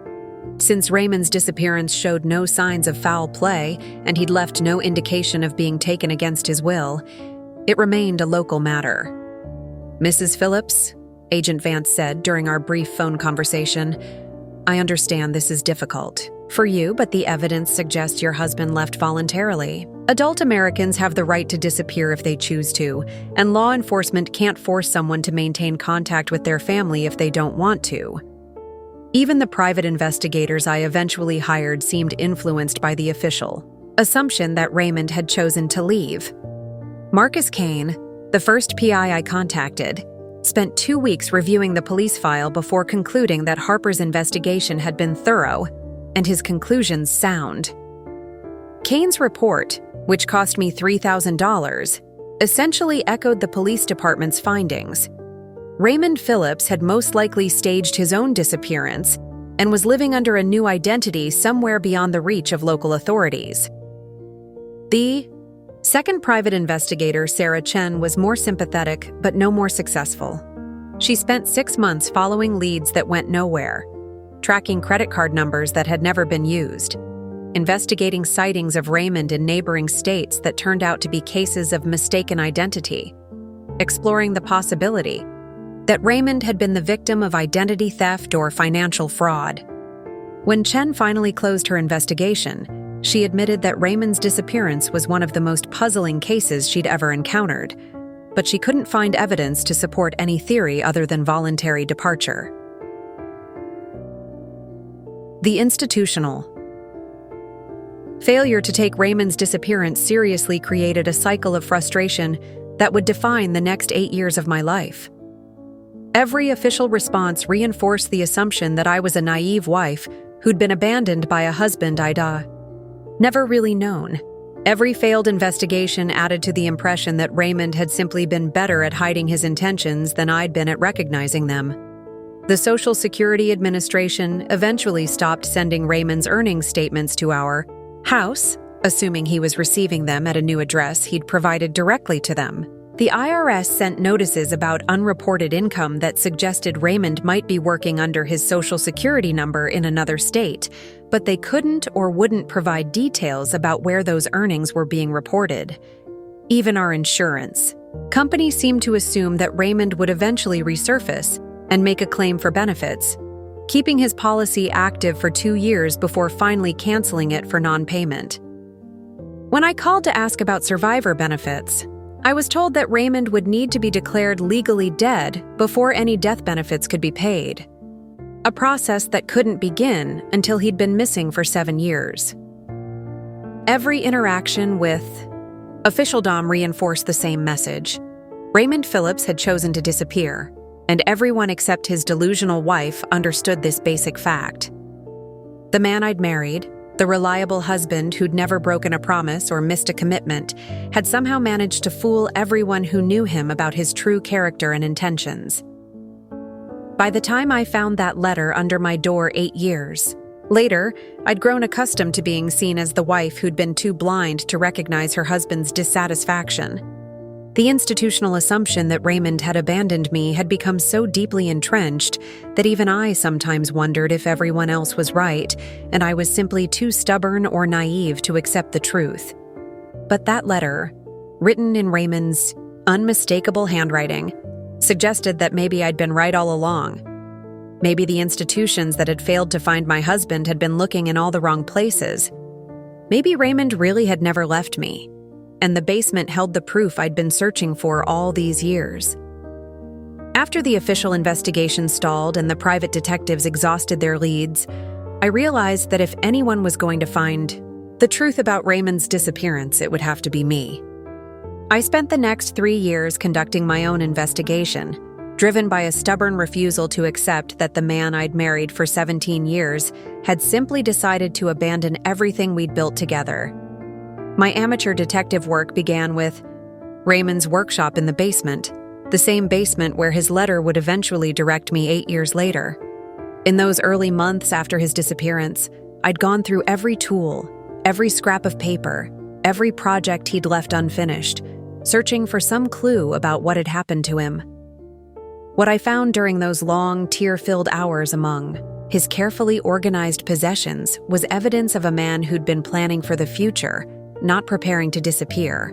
Since Raymond's disappearance showed no signs of foul play and he'd left no indication of being taken against his will, it remained a local matter. "Mrs. Phillips," Agent Vance said during our brief phone conversation, "I understand this is difficult for you, but the evidence suggests your husband left voluntarily. Adult Americans have the right to disappear if they choose to, and law enforcement can't force someone to maintain contact with their family if they don't want to." Even the private investigators I eventually hired seemed influenced by the official assumption that Raymond had chosen to leave. Marcus Kane, the first PI I contacted, spent 2 weeks reviewing the police file before concluding that Harper's investigation had been thorough and his conclusions sound. Kane's report, which cost me $3,000, essentially echoed the police department's findings. Raymond Phillips had most likely staged his own disappearance and was living under a new identity somewhere beyond the reach of local authorities. The second private investigator, Sarah Chen, was more sympathetic but no more successful. She spent 6 months following leads that went nowhere, tracking credit card numbers that had never been used, investigating sightings of Raymond in neighboring states that turned out to be cases of mistaken identity, exploring the possibility that Raymond had been the victim of identity theft or financial fraud. When Chen finally closed her investigation, she admitted that Raymond's disappearance was one of the most puzzling cases she'd ever encountered, but she couldn't find evidence to support any theory other than voluntary departure. The institutional failure to take Raymond's disappearance seriously created a cycle of frustration that would define the next 8 years of my life. Every official response reinforced the assumption that I was a naive wife who'd been abandoned by a husband I'd never really known. Every failed investigation added to the impression that Raymond had simply been better at hiding his intentions than I'd been at recognizing them. The Social Security Administration eventually stopped sending Raymond's earnings statements to our house, assuming he was receiving them at a new address he'd provided directly to them. The IRS sent notices about unreported income that suggested Raymond might be working under his Social Security number in another state, but they couldn't or wouldn't provide details about where those earnings were being reported. Even our insurance company seemed to assume that Raymond would eventually resurface and make a claim for benefits, keeping his policy active for 2 years before finally canceling it for non-payment. When I called to ask about survivor benefits, I was told that Raymond would need to be declared legally dead before any death benefits could be paid, a process that couldn't begin until he'd been missing for 7 years. Every interaction with officialdom reinforced the same message. Raymond Phillips had chosen to disappear, and everyone except his delusional wife understood this basic fact. The man I'd married, the reliable husband who'd never broken a promise or missed a commitment, had somehow managed to fool everyone who knew him about his true character and intentions. By the time I found that letter under my door 8 years later, I'd grown accustomed to being seen as the wife who'd been too blind to recognize her husband's dissatisfaction. The institutional assumption that Raymond had abandoned me had become so deeply entrenched that even I sometimes wondered if everyone else was right and I was simply too stubborn or naive to accept the truth. But that letter, written in Raymond's unmistakable handwriting, suggested that maybe I'd been right all along. Maybe the institutions that had failed to find my husband had been looking in all the wrong places. Maybe Raymond really had never left me, and the basement held the proof I'd been searching for all these years. After the official investigation stalled and the private detectives exhausted their leads, I realized that if anyone was going to find the truth about Raymond's disappearance, it would have to be me. I spent the next 3 years conducting my own investigation, driven by a stubborn refusal to accept that the man I'd married for 17 years had simply decided to abandon everything we'd built together. My amateur detective work began with Raymond's workshop in the basement, the same basement where his letter would eventually direct me 8 years later. In those early months after his disappearance, I'd gone through every tool, every scrap of paper, every project he'd left unfinished, searching for some clue about what had happened to him. What I found during those long, tear-filled hours among His carefully organized possessions was evidence of a man who'd been planning for the future, not preparing to disappear.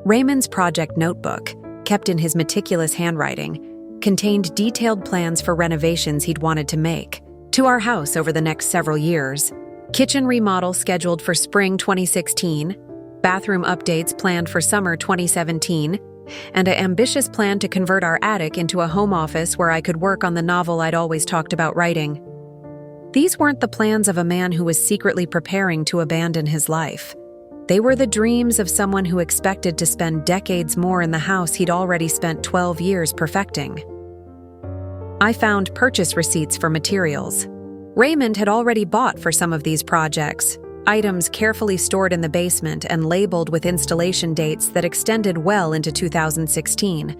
Raymond's project notebook, kept in his meticulous handwriting, contained detailed plans for renovations he'd wanted to make to our house over the next several years. Kitchen remodel scheduled for spring 2016, bathroom updates planned for summer 2017, and an ambitious plan to convert our attic into a home office where I could work on the novel I'd always talked about writing. These weren't the plans of a man who was secretly preparing to abandon his life. They were the dreams of someone who expected to spend decades more in the house he'd already spent 12 years perfecting. I found purchase receipts for materials. Raymond had already bought for some of these projects, items carefully stored in the basement and labeled with installation dates that extended well into 2016.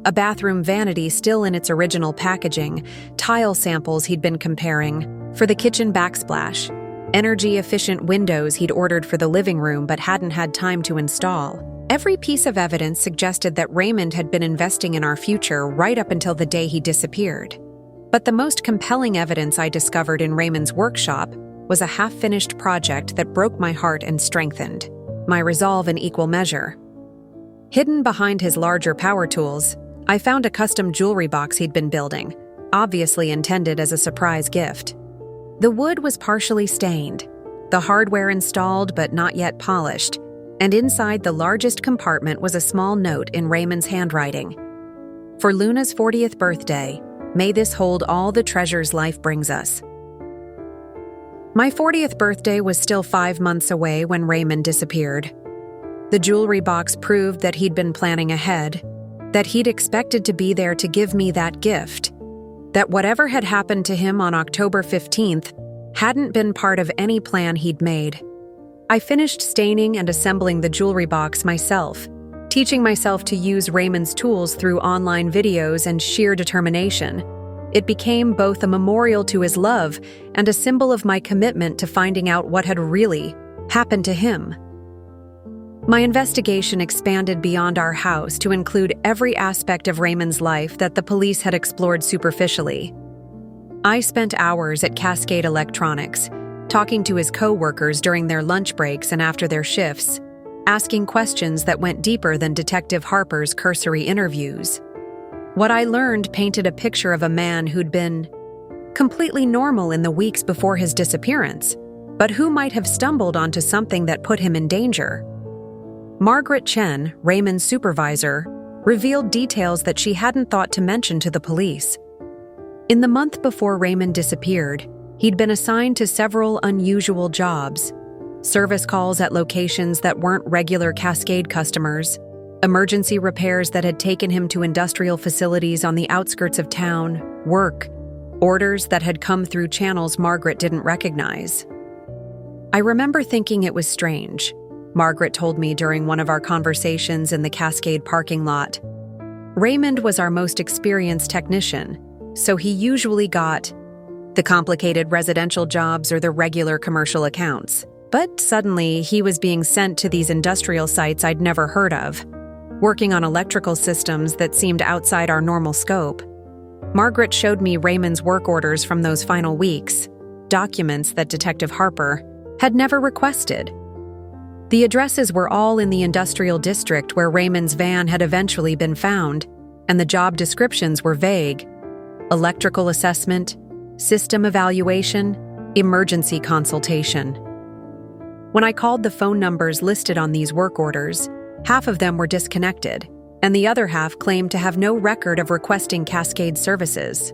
A bathroom vanity still in its original packaging, tile samples he'd been comparing, for the kitchen backsplash, energy-efficient windows he'd ordered for the living room but hadn't had time to install. Every piece of evidence suggested that Raymond had been investing in our future right up until the day he disappeared. But the most compelling evidence I discovered in Raymond's workshop was a half-finished project that broke my heart and strengthened my resolve in equal measure. Hidden behind his larger power tools, I found a custom jewelry box he'd been building, obviously intended as a surprise gift. The wood was partially stained, the hardware installed but not yet polished, and inside the largest compartment was a small note in Raymond's handwriting. For Luna's 40th birthday, may this hold all the treasures life brings us. My 40th birthday was still 5 months away when Raymond disappeared. The jewelry box proved that he'd been planning ahead, that he'd expected to be there to give me that gift, that whatever had happened to him on October 15th hadn't been part of any plan he'd made. I finished staining and assembling the jewelry box myself, teaching myself to use Raymond's tools through online videos and sheer determination. It became both a memorial to his love and a symbol of my commitment to finding out what had really happened to him. My investigation expanded beyond our house to include every aspect of Raymond's life that the police had explored superficially. I spent hours at Cascade Electronics, talking to his co-workers during their lunch breaks and after their shifts, asking questions that went deeper than Detective Harper's cursory interviews. What I learned painted a picture of a man who'd been completely normal in the weeks before his disappearance, but who might have stumbled onto something that put him in danger. Margaret Chen, Raymond's supervisor, revealed details that she hadn't thought to mention to the police. In the month before Raymond disappeared, he'd been assigned to several unusual jobs: service calls at locations that weren't regular Cascade customers, emergency repairs that had taken him to industrial facilities on the outskirts of town, orders that had come through channels Margaret didn't recognize. I remember thinking it was strange, Margaret told me during one of our conversations in the Cascade parking lot. Raymond was our most experienced technician, so he usually got the complicated residential jobs or the regular commercial accounts. But suddenly, he was being sent to these industrial sites I'd never heard of, working on electrical systems that seemed outside our normal scope. Margaret showed me Raymond's work orders from those final weeks, documents that Detective Harper had never requested. The addresses were all in the industrial district where Raymond's van had eventually been found, and the job descriptions were vague: electrical assessment, system evaluation, emergency consultation. When I called the phone numbers listed on these work orders, half of them were disconnected, and the other half claimed to have no record of requesting Cascade services.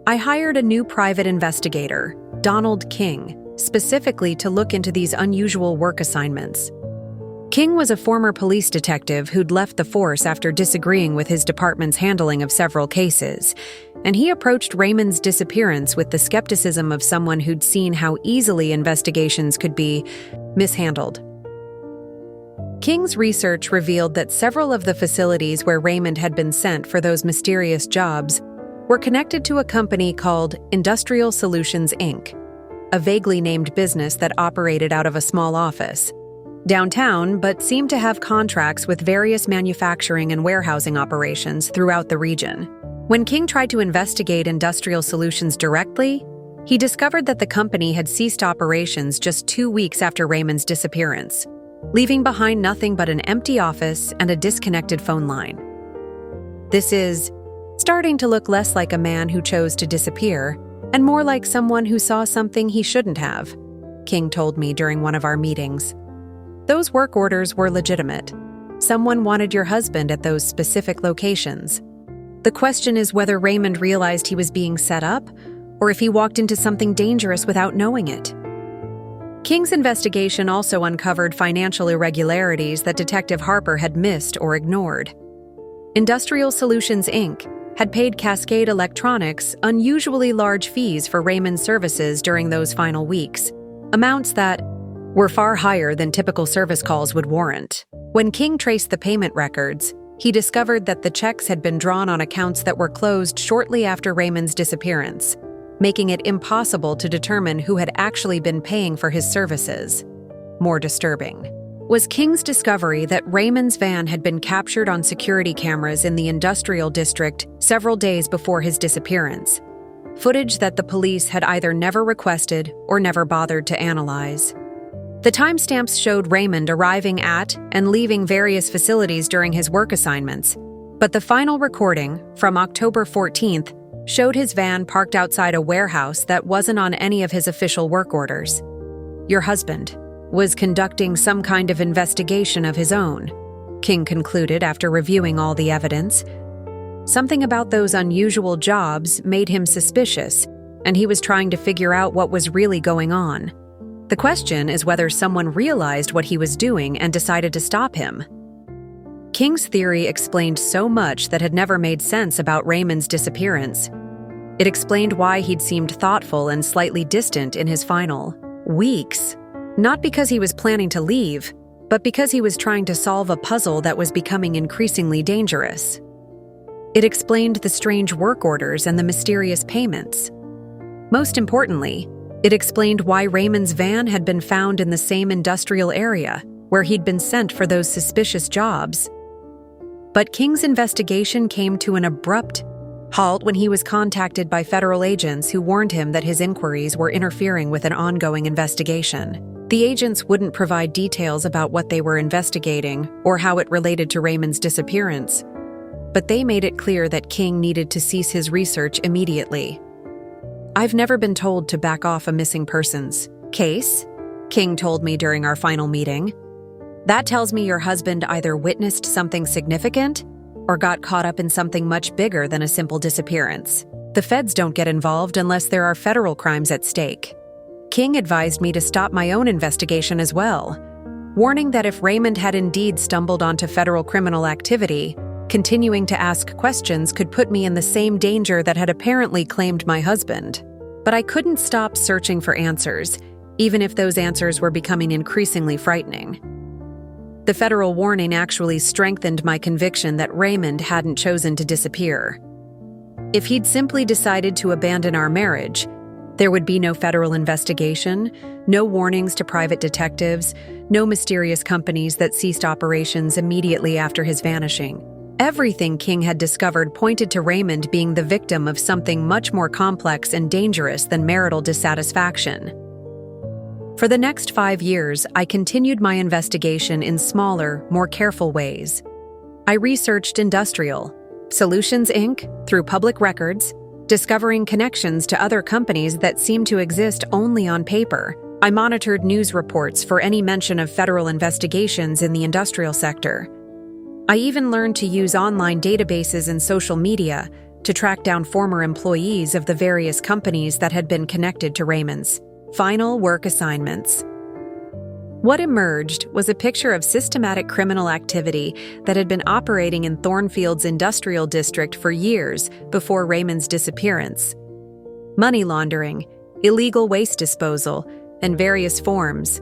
I hired a new private investigator, Donald King, specifically to look into these unusual work assignments. King was a former police detective who'd left the force after disagreeing with his department's handling of several cases, and he approached Raymond's disappearance with the skepticism of someone who'd seen how easily investigations could be mishandled. King's research revealed that several of the facilities where Raymond had been sent for those mysterious jobs were connected to a company called Industrial Solutions, Inc., a vaguely named business that operated out of a small office downtown but seemed to have contracts with various manufacturing and warehousing operations throughout the region. When King tried to investigate Industrial Solutions directly, he discovered that the company had ceased operations just 2 weeks after Raymond's disappearance, leaving behind nothing but an empty office and a disconnected phone line. This is starting to look less like a man who chose to disappear and more like someone who saw something he shouldn't have, King told me during one of our meetings. Those work orders were legitimate. Someone wanted your husband at those specific locations. The question is whether Raymond realized he was being set up or if he walked into something dangerous without knowing it. King's investigation also uncovered financial irregularities that Detective Harper had missed or ignored. Industrial Solutions, Inc. had paid Cascade Electronics unusually large fees for Raymond's services during those final weeks, amounts that were far higher than typical service calls would warrant. When King traced the payment records, he discovered that the checks had been drawn on accounts that were closed shortly after Raymond's disappearance, making it impossible to determine who had actually been paying for his services. More disturbing was King's discovery that Raymond's van had been captured on security cameras in the industrial district several days before his disappearance, footage that the police had either never requested or never bothered to analyze. The timestamps showed Raymond arriving at and leaving various facilities during his work assignments, but the final recording, from October 14th, showed his van parked outside a warehouse that wasn't on any of his official work orders. Your husband was conducting some kind of investigation of his own, King concluded after reviewing all the evidence. Something about those unusual jobs made him suspicious, and he was trying to figure out what was really going on. The question is whether someone realized what he was doing and decided to stop him. King's theory explained so much that had never made sense about Raymond's disappearance. It explained why he'd seemed thoughtful and slightly distant in his final weeks. Not because he was planning to leave, but because he was trying to solve a puzzle that was becoming increasingly dangerous. It explained the strange work orders and the mysterious payments. Most importantly, it explained why Raymond's van had been found in the same industrial area where he'd been sent for those suspicious jobs. But King's investigation came to an abrupt halt when he was contacted by federal agents who warned him that his inquiries were interfering with an ongoing investigation. The agents wouldn't provide details about what they were investigating or how it related to Raymond's disappearance, but they made it clear that King needed to cease his research immediately. I've never been told to back off a missing persons case, King told me during our final meeting. That tells me your husband either witnessed something significant or got caught up in something much bigger than a simple disappearance. The feds don't get involved unless there are federal crimes at stake. King advised me to stop my own investigation as well, warning that if Raymond had indeed stumbled onto federal criminal activity, continuing to ask questions could put me in the same danger that had apparently claimed my husband. But I couldn't stop searching for answers, even if those answers were becoming increasingly frightening. The federal warning actually strengthened my conviction that Raymond hadn't chosen to disappear. If he'd simply decided to abandon our marriage, there would be no federal investigation, no warnings to private detectives, no mysterious companies that ceased operations immediately after his vanishing. Everything King had discovered pointed to Raymond being the victim of something much more complex and dangerous than marital dissatisfaction. For the next 5 years, I continued my investigation in smaller, more careful ways. I researched Industrial Solutions, Inc. through public records, discovering connections to other companies that seemed to exist only on paper. I monitored news reports for any mention of federal investigations in the industrial sector. I even learned to use online databases and social media to track down former employees of the various companies that had been connected to Raymond's final work assignments. What emerged was a picture of systematic criminal activity that had been operating in Thornfield's industrial district for years before Raymond's disappearance. Money laundering, illegal waste disposal, and various forms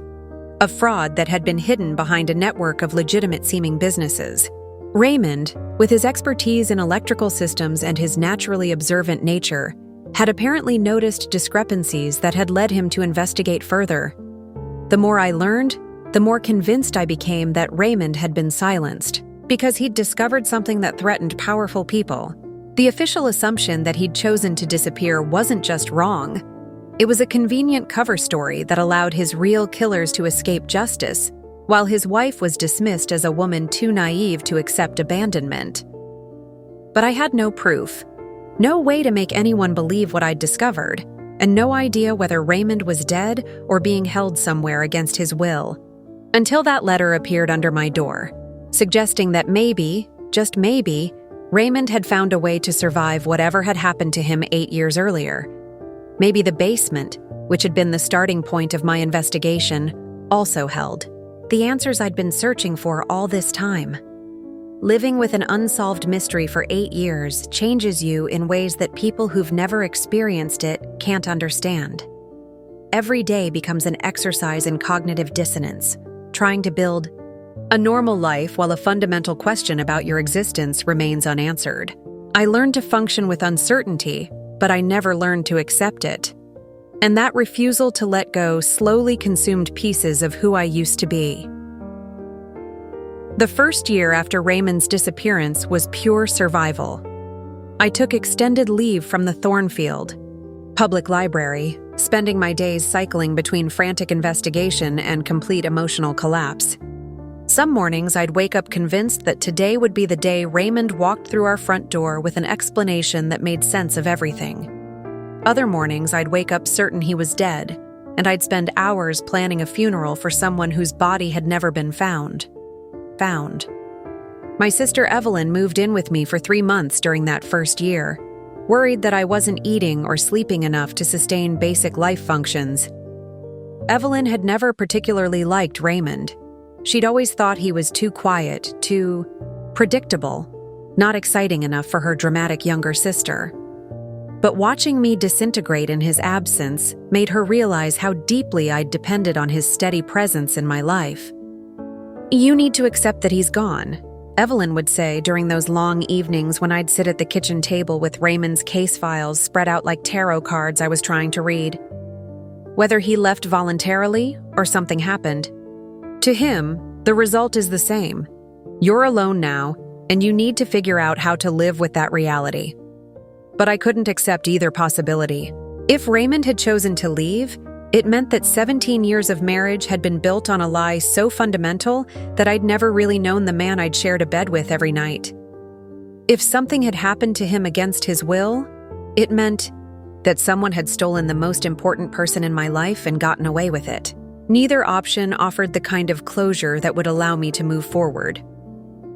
of fraud that had been hidden behind a network of legitimate-seeming businesses. Raymond, with his expertise in electrical systems and his naturally observant nature, had apparently noticed discrepancies that had led him to investigate further. The more I learned, the more convinced I became that Raymond had been silenced because he'd discovered something that threatened powerful people. The official assumption that he'd chosen to disappear wasn't just wrong. It was a convenient cover story that allowed his real killers to escape justice, while his wife was dismissed as a woman too naive to accept abandonment. But I had no proof, no way to make anyone believe what I'd discovered, and no idea whether Raymond was dead or being held somewhere against his will. Until that letter appeared under my door, suggesting that maybe, just maybe, Raymond had found a way to survive whatever had happened to him 8 years earlier. Maybe the basement, which had been the starting point of my investigation, also held the answers I'd been searching for all this time. Living with an unsolved mystery for 8 years changes you in ways that people who've never experienced it can't understand. Every day becomes an exercise in cognitive dissonance, trying to build a normal life while a fundamental question about your existence remains unanswered. I learned to function with uncertainty, but I never learned to accept it. And that refusal to let go slowly consumed pieces of who I used to be. The first year after Raymond's disappearance was pure survival. I took extended leave from the Thornfield public library, spending my days cycling between frantic investigation and complete emotional collapse. Some mornings I'd wake up convinced that today would be the day Raymond walked through our front door with an explanation that made sense of everything. Other mornings I'd wake up certain he was dead, and I'd spend hours planning a funeral for someone whose body had never been found. My sister Evelyn moved in with me for 3 months during that first year, worried that I wasn't eating or sleeping enough to sustain basic life functions. Evelyn had never particularly liked Raymond. She'd always thought he was too quiet, too predictable, not exciting enough for her dramatic younger sister. But watching me disintegrate in his absence made her realize how deeply I'd depended on his steady presence in my life. "You need to accept that he's gone," Evelyn would say during those long evenings when I'd sit at the kitchen table with Raymond's case files spread out like tarot cards I was trying to read. Whether he left voluntarily or something happened, to him, the result is the same. You're alone now, and you need to figure out how to live with that reality. But I couldn't accept either possibility. If Raymond had chosen to leave, it meant that 17 years of marriage had been built on a lie so fundamental that I'd never really known the man I'd shared a bed with every night. If something had happened to him against his will, it meant that someone had stolen the most important person in my life and gotten away with it. Neither option offered the kind of closure that would allow me to move forward.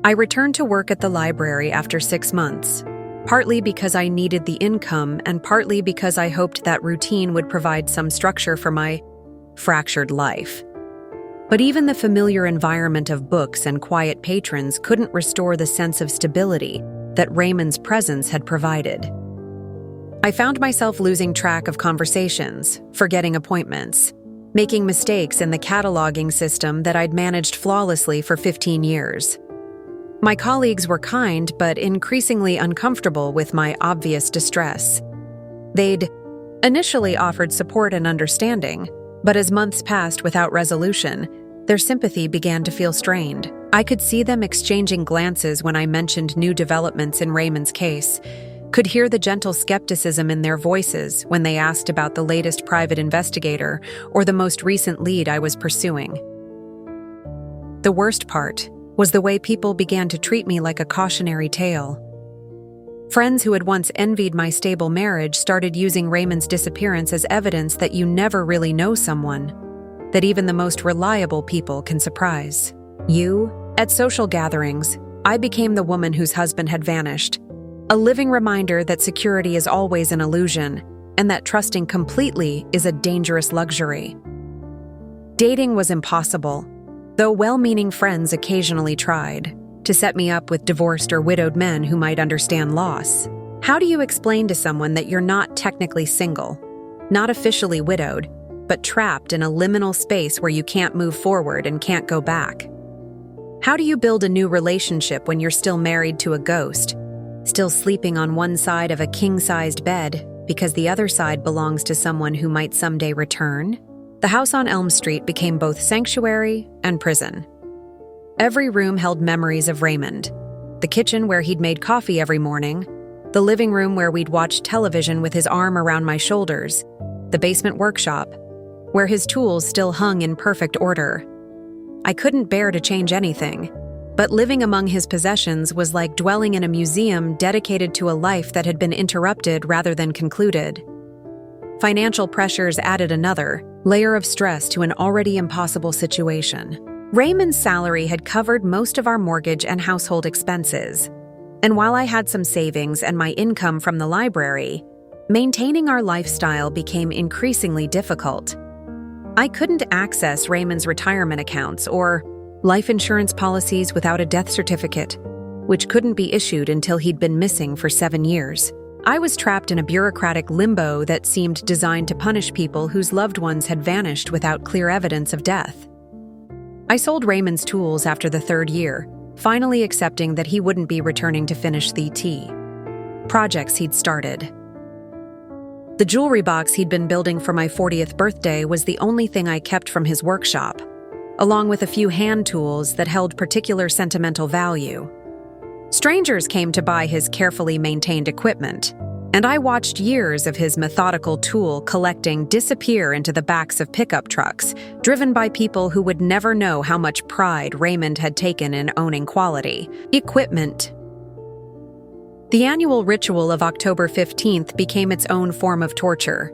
I returned to work at the library after 6 months. Partly because I needed the income and partly because I hoped that routine would provide some structure for my fractured life. But even the familiar environment of books and quiet patrons couldn't restore the sense of stability that Raymond's presence had provided. I found myself losing track of conversations, forgetting appointments, making mistakes in the cataloging system that I'd managed flawlessly for 15 years. My colleagues were kind but increasingly uncomfortable with my obvious distress. They'd initially offered support and understanding, but as months passed without resolution, their sympathy began to feel strained. I could see them exchanging glances when I mentioned new developments in Raymond's case, could hear the gentle skepticism in their voices when they asked about the latest private investigator or the most recent lead I was pursuing. The worst part was the way people began to treat me like a cautionary tale. Friends who had once envied my stable marriage started using Raymond's disappearance as evidence that you never really know someone, that even the most reliable people can surprise you. At social gatherings, I became the woman whose husband had vanished, a living reminder that security is always an illusion and that trusting completely is a dangerous luxury. Dating was impossible, though well-meaning friends occasionally tried to set me up with divorced or widowed men who might understand loss. How do you explain to someone that you're not technically single, not officially widowed, but trapped in a liminal space where you can't move forward and can't go back? How do you build a new relationship when you're still married to a ghost, still sleeping on one side of a king-sized bed because the other side belongs to someone who might someday return? The house on Elm Street became both sanctuary and prison. Every room held memories of Raymond. The kitchen where he'd made coffee every morning, The living room where we'd watch television with his arm around my shoulders, the basement workshop, where his tools still hung in perfect order. I couldn't bear to change anything, but living among his possessions was like dwelling in a museum dedicated to a life that had been interrupted rather than concluded. Financial pressures added another layer of stress to an already impossible situation. Raymond's salary had covered most of our mortgage and household expenses, and while I had some savings and my income from the library, maintaining our lifestyle became increasingly difficult. I couldn't access Raymond's retirement accounts or life insurance policies without a death certificate, which couldn't be issued until he'd been missing for 7 years. I was trapped in a bureaucratic limbo that seemed designed to punish people whose loved ones had vanished without clear evidence of death. I sold Raymond's tools after the 3rd year, finally accepting that he wouldn't be returning to finish the projects he'd started. The jewelry box he'd been building for my 40th birthday was the only thing I kept from his workshop, along with a few hand tools that held particular sentimental value. Strangers came to buy his carefully maintained equipment, and I watched years of his methodical tool collecting disappear into the backs of pickup trucks, driven by people who would never know how much pride Raymond had taken in owning quality equipment. The annual ritual of October 15th became its own form of torture.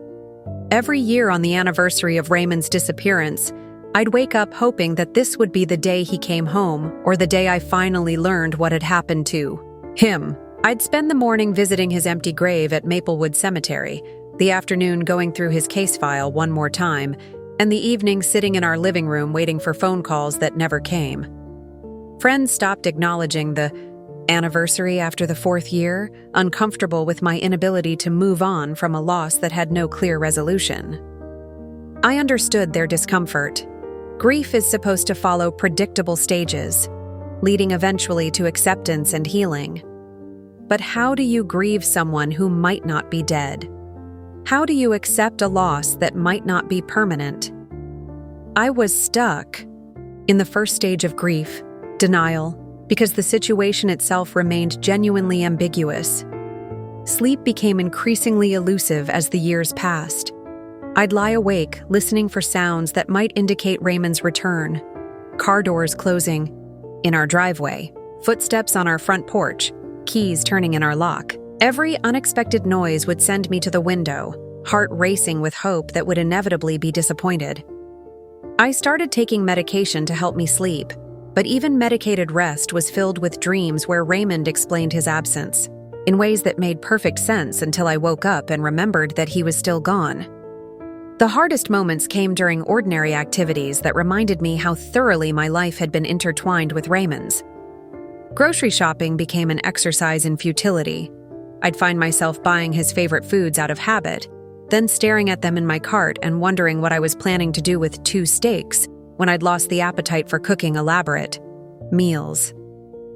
Every year on the anniversary of Raymond's disappearance, I'd wake up hoping that this would be the day he came home or the day I finally learned what had happened to him. I'd spend the morning visiting his empty grave at Maplewood Cemetery, the afternoon going through his case file one more time, and the evening sitting in our living room waiting for phone calls that never came. Friends stopped acknowledging the anniversary after the 4th year, uncomfortable with my inability to move on from a loss that had no clear resolution. I understood their discomfort. Grief is supposed to follow predictable stages, leading eventually to acceptance and healing. But how do you grieve someone who might not be dead? How do you accept a loss that might not be permanent? I was stuck in the first stage of grief, denial, because the situation itself remained genuinely ambiguous. Sleep became increasingly elusive as the years passed. I'd lie awake, listening for sounds that might indicate Raymond's return. Car doors closing in our driveway, footsteps on our front porch, keys turning in our lock. Every unexpected noise would send me to the window, heart racing with hope that would inevitably be disappointed. I started taking medication to help me sleep, but even medicated rest was filled with dreams where Raymond explained his absence, in ways that made perfect sense until I woke up and remembered that he was still gone. The hardest moments came during ordinary activities that reminded me how thoroughly my life had been intertwined with Raymond's. Grocery shopping became an exercise in futility. I'd find myself buying his favorite foods out of habit, then staring at them in my cart and wondering what I was planning to do with 2 steaks when I'd lost the appetite for cooking elaborate meals.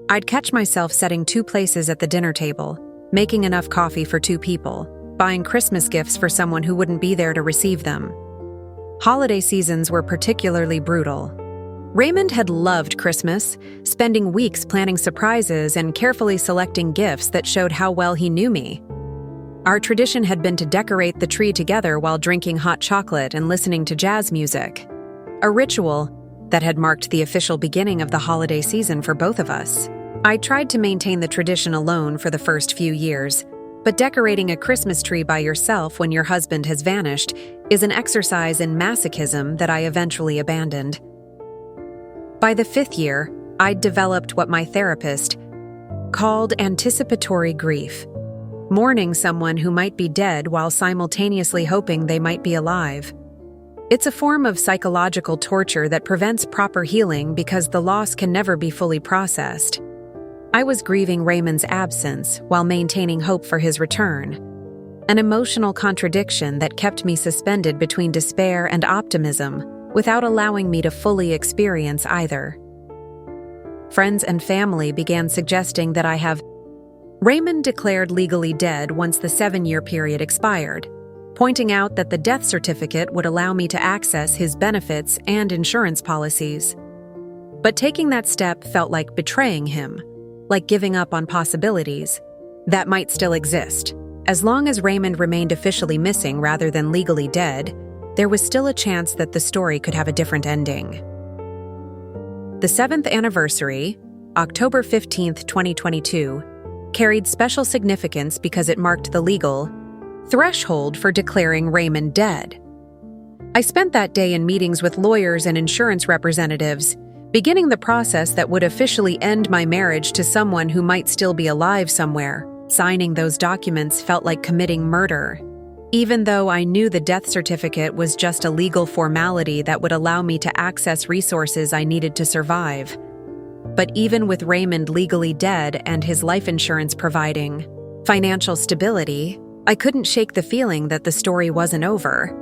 I'd catch myself setting 2 places at the dinner table, making enough coffee for 2 people, buying Christmas gifts for someone who wouldn't be there to receive them. Holiday seasons were particularly brutal. Raymond had loved Christmas, spending weeks planning surprises and carefully selecting gifts that showed how well he knew me. Our tradition had been to decorate the tree together while drinking hot chocolate and listening to jazz music, a ritual that had marked the official beginning of the holiday season for both of us. I tried to maintain the tradition alone for the first few years, but decorating a Christmas tree by yourself when your husband has vanished is an exercise in masochism that I eventually abandoned. By the 5th year, I'd developed what my therapist called anticipatory grief, mourning someone who might be dead while simultaneously hoping they might be alive. It's a form of psychological torture that prevents proper healing because the loss can never be fully processed. I was grieving Raymond's absence while maintaining hope for his return, an emotional contradiction that kept me suspended between despair and optimism without allowing me to fully experience either. Friends and family began suggesting that I have. Raymond declared legally dead once the 7-year period expired, pointing out that the death certificate would allow me to access his benefits and insurance policies. But taking that step felt like betraying him, like giving up on possibilities. that might still exist. As long as Raymond remained officially missing rather than legally dead, there was still a chance that the story could have a different ending. The 7th anniversary, October 15th, 2022, carried special significance because it marked the legal threshold for declaring Raymond dead. I spent that day in meetings with lawyers and insurance representatives, beginning the process that would officially end my marriage to someone who might still be alive somewhere. Signing those documents felt like committing murder, even though I knew the death certificate was just a legal formality that would allow me to access resources I needed to survive. But even with Raymond legally dead and his life insurance providing financial stability, I couldn't shake the feeling that the story wasn't over.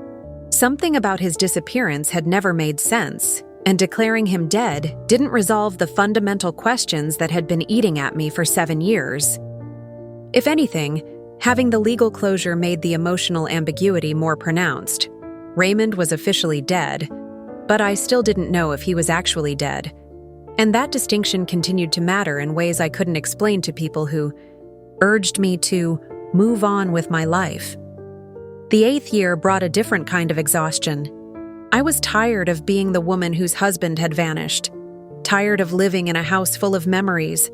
Something about his disappearance had never made sense, and declaring him dead didn't resolve the fundamental questions that had been eating at me for 7 years. If anything, having the legal closure made the emotional ambiguity more pronounced. Raymond was officially dead, but I still didn't know if he was actually dead. And that distinction continued to matter in ways I couldn't explain to people who urged me to move on with my life. The 8th year brought a different kind of exhaustion. I was tired of being the woman whose husband had vanished, tired of living in a house full of memories,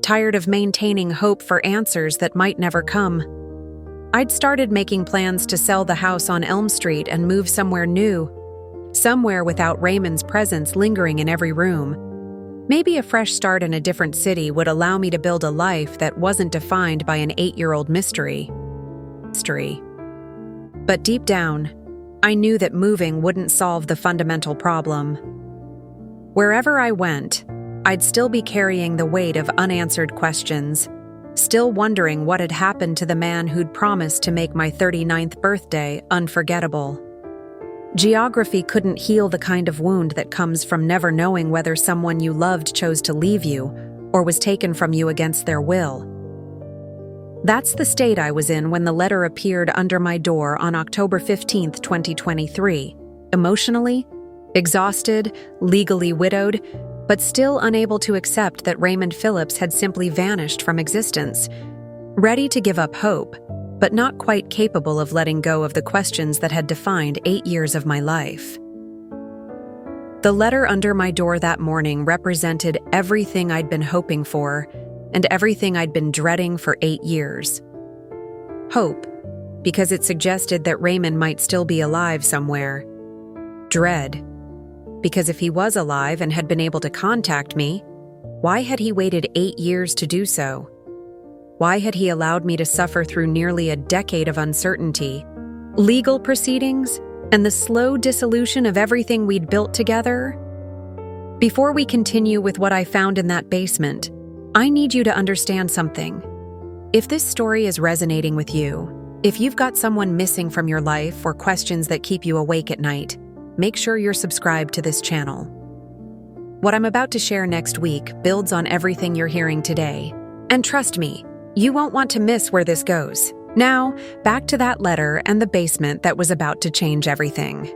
tired of maintaining hope for answers that might never come. I'd started making plans to sell the house on Elm Street and move somewhere new, somewhere without Raymond's presence lingering in every room. Maybe a fresh start in a different city would allow me to build a life that wasn't defined by an 8-year-old mystery. But deep down, I knew that moving wouldn't solve the fundamental problem. Wherever I went, I'd still be carrying the weight of unanswered questions, still wondering what had happened to the man who'd promised to make my 39th birthday unforgettable. Geography couldn't heal the kind of wound that comes from never knowing whether someone you loved chose to leave you or was taken from you against their will. That's the state I was in when the letter appeared under my door on October 15th, 2023, emotionally, exhausted, legally widowed, but still unable to accept that Raymond Phillips had simply vanished from existence, ready to give up hope, but not quite capable of letting go of the questions that had defined 8 years of my life. The letter under my door that morning represented everything I'd been hoping for and everything I'd been dreading for 8 years. Hope, because it suggested that Raymond might still be alive somewhere. Dread, because if he was alive and had been able to contact me, why had he waited 8 years to do so? Why had he allowed me to suffer through nearly a decade of uncertainty, legal proceedings, and the slow dissolution of everything we'd built together? Before we continue with what I found in that basement, I need you to understand something. If this story is resonating with you, if you've got someone missing from your life or questions that keep you awake at night, make sure you're subscribed to this channel. What I'm about to share next week builds on everything you're hearing today. And trust me, you won't want to miss where this goes. Now, back to that letter and the basement that was about to change everything.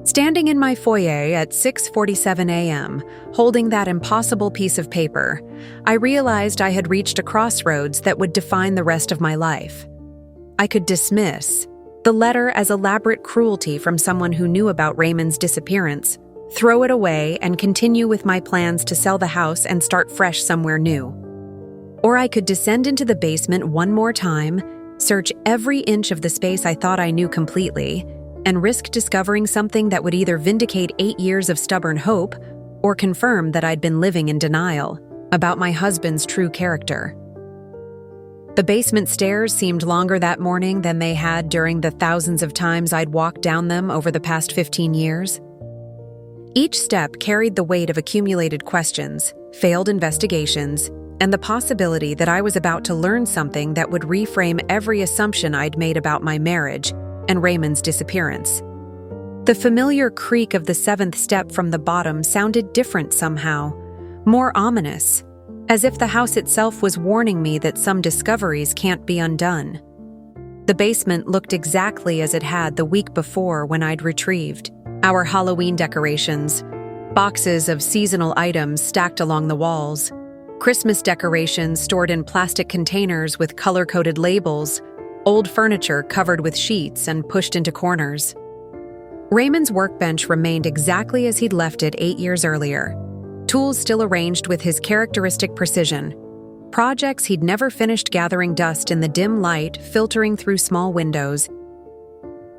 Standing in my foyer at 6:47 a.m., holding that impossible piece of paper, I realized I had reached a crossroads that would define the rest of my life. I could dismiss the letter as elaborate cruelty from someone who knew about Raymond's disappearance, throw it away, and continue with my plans to sell the house and start fresh somewhere new. Or I could descend into the basement one more time, search every inch of the space I thought I knew completely, and risk discovering something that would either vindicate 8 years of stubborn hope or confirm that I'd been living in denial about my husband's true character. The basement stairs seemed longer that morning than they had during the thousands of times I'd walked down them over the past 15 years. Each step carried the weight of accumulated questions, failed investigations, and the possibility that I was about to learn something that would reframe every assumption I'd made about my marriage and Raymond's disappearance. The familiar creak of the 7th step from the bottom sounded different somehow, more ominous, as if the house itself was warning me that some discoveries can't be undone. The basement looked exactly as it had the week before when I'd retrieved our Halloween decorations, boxes of seasonal items stacked along the walls, Christmas decorations stored in plastic containers with color-coded labels, old furniture covered with sheets and pushed into corners. Raymond's workbench remained exactly as he'd left it 8 years earlier, tools still arranged with his characteristic precision, projects he'd never finished gathering dust in the dim light filtering through small windows.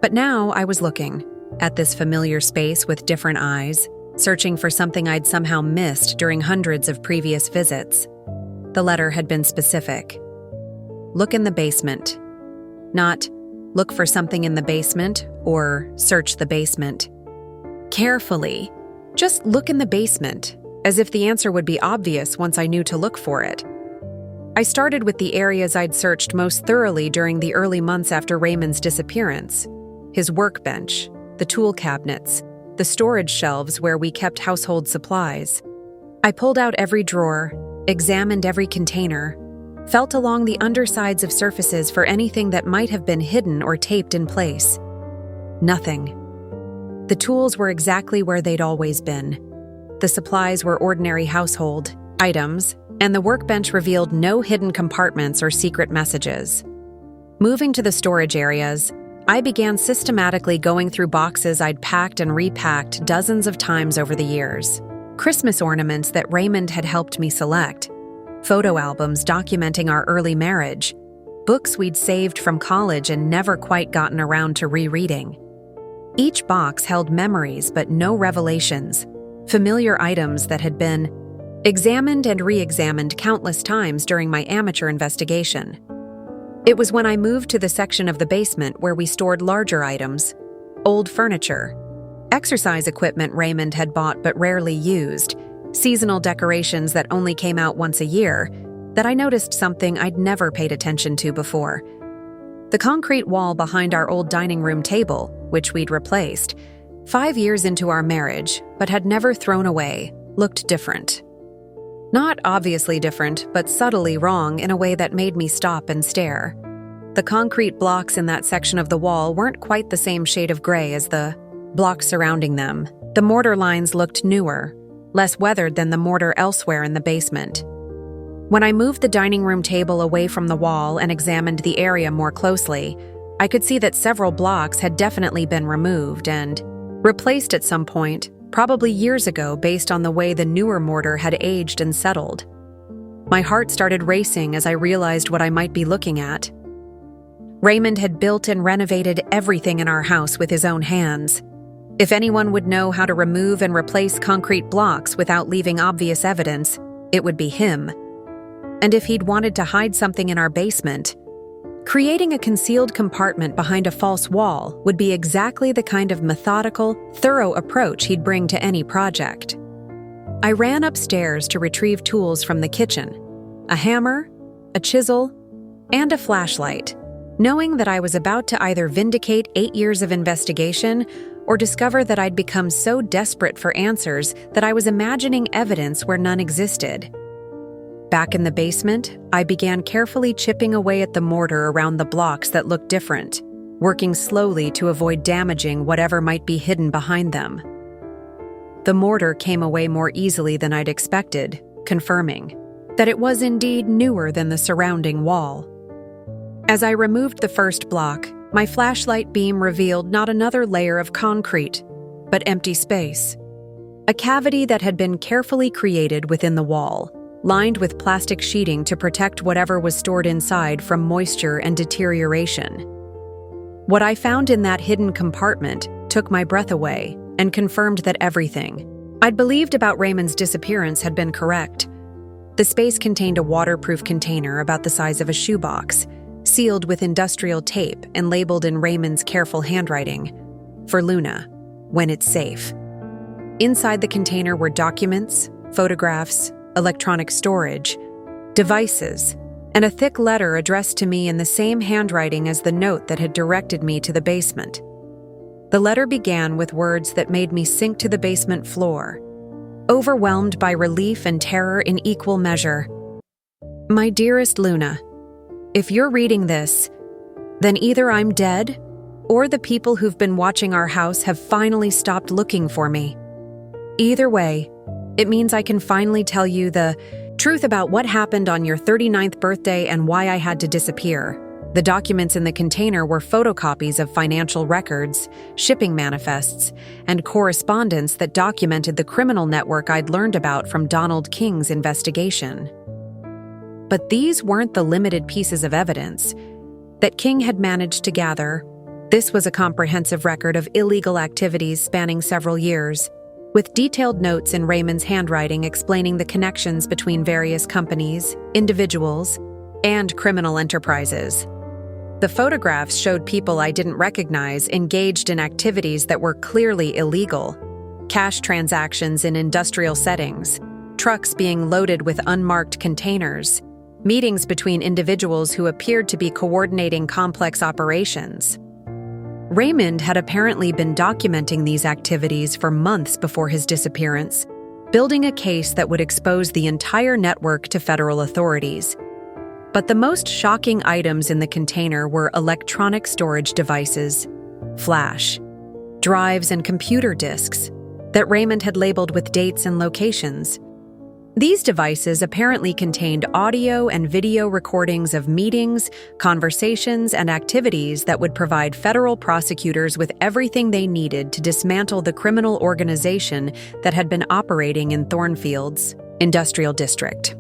But now I was looking at this familiar space with different eyes, searching for something I'd somehow missed during hundreds of previous visits. The letter had been specific. Look in the basement. Not, look for something in the basement or search the basement. Carefully. Just look in the basement, as if the answer would be obvious once I knew to look for it. I started with the areas I'd searched most thoroughly during the early months after Raymond's disappearance. His workbench, the tool cabinets, the storage shelves where we kept household supplies. I pulled out every drawer, examined every container, felt along the undersides of surfaces for anything that might have been hidden or taped in place. Nothing. The tools were exactly where they'd always been. The supplies were ordinary household items, and the workbench revealed no hidden compartments or secret messages. Moving to the storage areas, I began systematically going through boxes I'd packed and repacked dozens of times over the years. Christmas ornaments that Raymond had helped me select, photo albums documenting our early marriage, books we'd saved from college and never quite gotten around to rereading. Each box held memories but no revelations, familiar items that had been examined and re-examined countless times during my amateur investigation. It was when I moved to the section of the basement where we stored larger items, old furniture, exercise equipment Raymond had bought but rarely used, seasonal decorations that only came out once a year, that I noticed something I'd never paid attention to before. The concrete wall behind our old dining room table, which we'd replaced, 5 years into our marriage, but had never thrown away, looked different. Not obviously different, but subtly wrong in a way that made me stop and stare. The concrete blocks in that section of the wall weren't quite the same shade of gray as the blocks surrounding them. The mortar lines looked newer, less weathered than the mortar elsewhere in the basement. When I moved the dining room table away from the wall and examined the area more closely, I could see that several blocks had definitely been removed and replaced at some point, probably years ago based on the way the newer mortar had aged and settled. My heart started racing as I realized what I might be looking at. Raymond had built and renovated everything in our house with his own hands. If anyone would know how to remove and replace concrete blocks without leaving obvious evidence, it would be him. And if he'd wanted to hide something in our basement, creating a concealed compartment behind a false wall would be exactly the kind of methodical, thorough approach he'd bring to any project. I ran upstairs to retrieve tools from the kitchen, a hammer, a chisel, and a flashlight, knowing that I was about to either vindicate 8 years of investigation or discover that I'd become so desperate for answers that I was imagining evidence where none existed. Back in the basement, I began carefully chipping away at the mortar around the blocks that looked different, working slowly to avoid damaging whatever might be hidden behind them. The mortar came away more easily than I'd expected, confirming that it was indeed newer than the surrounding wall. As I removed the first block, my flashlight beam revealed not another layer of concrete, but empty space. A cavity that had been carefully created within the wall, lined with plastic sheeting to protect whatever was stored inside from moisture and deterioration. What I found in that hidden compartment took my breath away and confirmed that everything I'd believed about Raymond's disappearance had been correct. The space contained a waterproof container about the size of a shoebox, sealed with industrial tape and labeled in Raymond's careful handwriting, "For Luna, when it's safe." Inside the container were documents, photographs, electronic storage, devices, and a thick letter addressed to me in the same handwriting as the note that had directed me to the basement. The letter began with words that made me sink to the basement floor, overwhelmed by relief and terror in equal measure. "My dearest Luna, if you're reading this, then either I'm dead or the people who've been watching our house have finally stopped looking for me. Either way, it means I can finally tell you the Truth about what happened on your 39th birthday and why I had to disappear. The documents in the container were photocopies of financial records, shipping manifests, and correspondence that documented the criminal network I'd learned about from Donald King's investigation. But these weren't the limited pieces of evidence that King had managed to gather. This was a comprehensive record of illegal activities spanning several years, with detailed notes in Raymond's handwriting explaining the connections between various companies, individuals, and criminal enterprises. The photographs showed people I didn't recognize engaged in activities that were clearly illegal: cash transactions in industrial settings, trucks being loaded with unmarked containers, meetings between individuals who appeared to be coordinating complex operations. Raymond had apparently been documenting these activities for months before his disappearance, building a case that would expose the entire network to federal authorities. But the most shocking items in the container were electronic storage devices, flash drives, and computer disks that Raymond had labeled with dates and locations. These devices apparently contained audio and video recordings of meetings, conversations, and activities that would provide federal prosecutors with everything they needed to dismantle the criminal organization that had been operating in Thornfield's industrial district.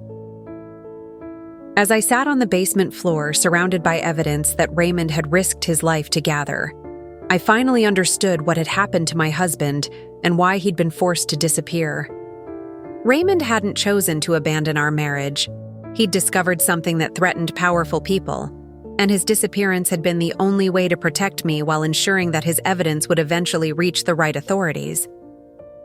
As I sat on the basement floor, surrounded by evidence that Raymond had risked his life to gather, I finally understood what had happened to my husband and why he'd been forced to disappear. Raymond hadn't chosen to abandon our marriage. He'd discovered something that threatened powerful people, and his disappearance had been the only way to protect me while ensuring that his evidence would eventually reach the right authorities.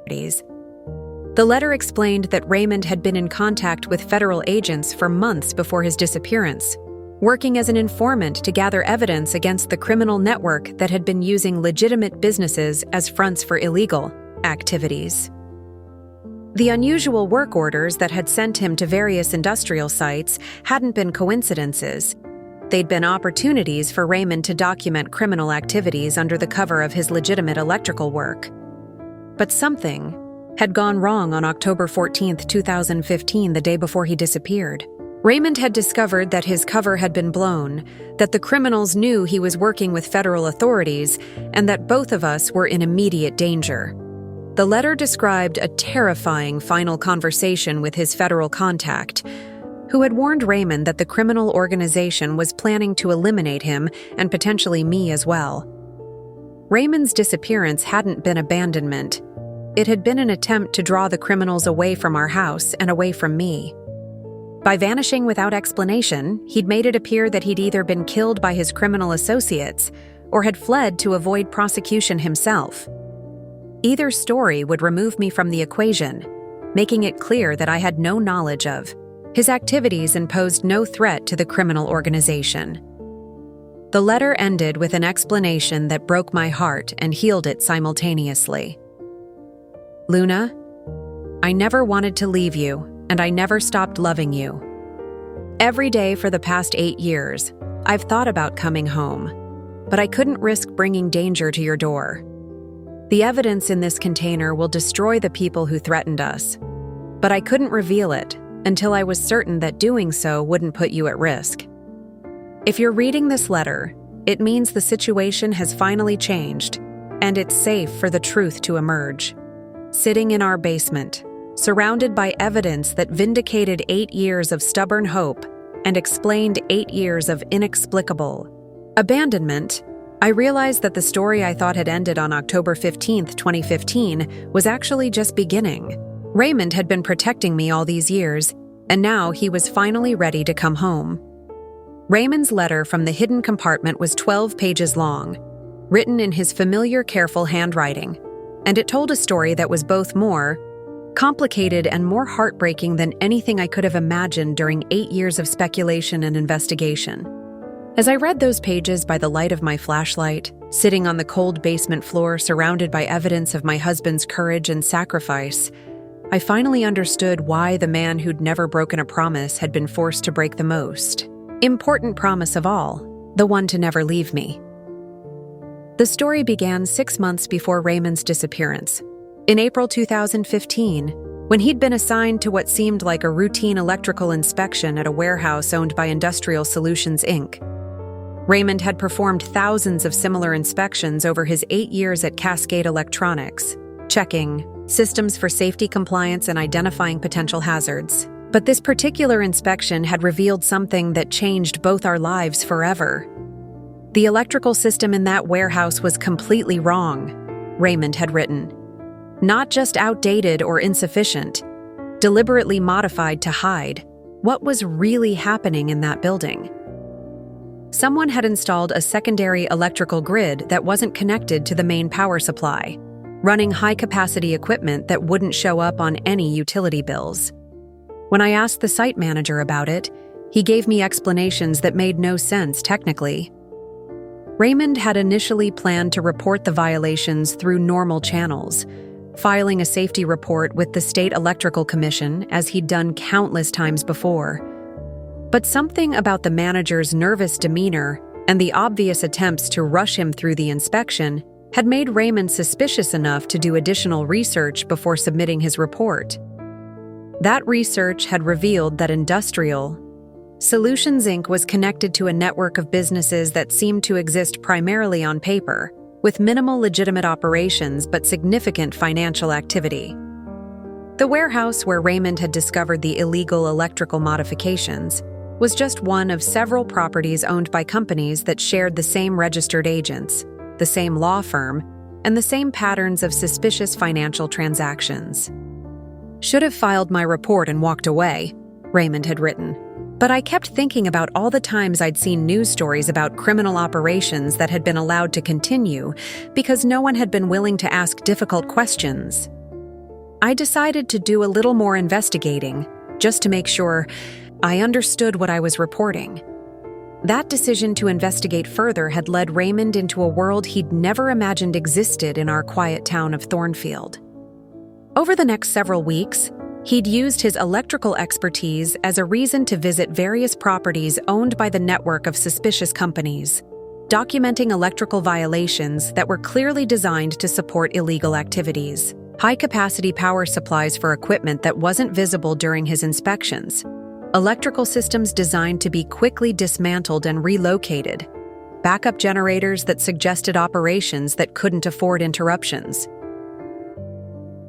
The letter explained that Raymond had been in contact with federal agents for months before his disappearance, working as an informant to gather evidence against the criminal network that had been using legitimate businesses as fronts for illegal activities. The unusual work orders that had sent him to various industrial sites hadn't been coincidences. They'd been opportunities for Raymond to document criminal activities under the cover of his legitimate electrical work. But something had gone wrong on October 14, 2015, the day before he disappeared. Raymond had discovered that his cover had been blown, that the criminals knew he was working with federal authorities, and that both of us were in immediate danger. The letter described a terrifying final conversation with his federal contact, who had warned Raymond that the criminal organization was planning to eliminate him and potentially me as well. Raymond's disappearance hadn't been abandonment. It had been an attempt to draw the criminals away from our house and away from me. By vanishing without explanation, he'd made it appear that he'd either been killed by his criminal associates or had fled to avoid prosecution himself. Either story would remove me from the equation, making it clear that I had no knowledge of his activities and posed no threat to the criminal organization. The letter ended with an explanation that broke my heart and healed it simultaneously. Luna, I never wanted to leave you, and I never stopped loving you. Every day for the past 8 years, I've thought about coming home, but I couldn't risk bringing danger to your door. The evidence in this container will destroy the people who threatened us, but I couldn't reveal it until I was certain that doing so wouldn't put you at risk. If you're reading this letter, it means the situation has finally changed, and it's safe for the truth to emerge. Sitting in our basement, surrounded by evidence that vindicated 8 years of stubborn hope and explained 8 years of inexplicable abandonment, I realized that the story I thought had ended on October 15, 2015, was actually just beginning. Raymond had been protecting me all these years, and now he was finally ready to come home. Raymond's letter from the hidden compartment was 12 pages long, written in his familiar, careful handwriting, and it told a story that was both more complicated and more heartbreaking than anything I could have imagined during 8 years of speculation and investigation. As I read those pages by the light of my flashlight, sitting on the cold basement floor surrounded by evidence of my husband's courage and sacrifice, I finally understood why the man who'd never broken a promise had been forced to break the most important promise of all, the one to never leave me. The story began 6 months before Raymond's disappearance. In April 2015, When he'd been assigned to what seemed like a routine electrical inspection at a warehouse owned by Industrial Solutions, Inc. Raymond had performed thousands of similar inspections over his 8 years at Cascade Electronics, checking systems for safety compliance and identifying potential hazards. But this particular inspection had revealed something that changed both our lives forever. The electrical system in that warehouse was completely wrong, Raymond had written. Not just outdated or insufficient, deliberately modified to hide what was really happening in that building. Someone had installed a secondary electrical grid that wasn't connected to the main power supply, running high-capacity equipment that wouldn't show up on any utility bills. When I asked the site manager about it, he gave me explanations that made no sense technically. Raymond had initially planned to report the violations through normal channels, filing a safety report with the State Electrical Commission as he'd done countless times before. But something about the manager's nervous demeanor and the obvious attempts to rush him through the inspection had made Raymond suspicious enough to do additional research before submitting his report. That research had revealed that Industrial Solutions, Inc. was connected to a network of businesses that seemed to exist primarily on paper, with minimal legitimate operations but significant financial activity. The warehouse where Raymond had discovered the illegal electrical modifications was just one of several properties owned by companies that shared the same registered agents, the same law firm, and the same patterns of suspicious financial transactions. Should have filed my report and walked away, Raymond had written. But I kept thinking about all the times I'd seen news stories about criminal operations that had been allowed to continue because no one had been willing to ask difficult questions. I decided to do a little more investigating, just to make sure I understood what I was reporting. That decision to investigate further had led Raymond into a world he'd never imagined existed in our quiet town of Thornfield. Over the next several weeks, he'd used his electrical expertise as a reason to visit various properties owned by the network of suspicious companies, documenting electrical violations that were clearly designed to support illegal activities, high-capacity power supplies for equipment that wasn't visible during his inspections, electrical systems designed to be quickly dismantled and relocated, backup generators that suggested operations that couldn't afford interruptions.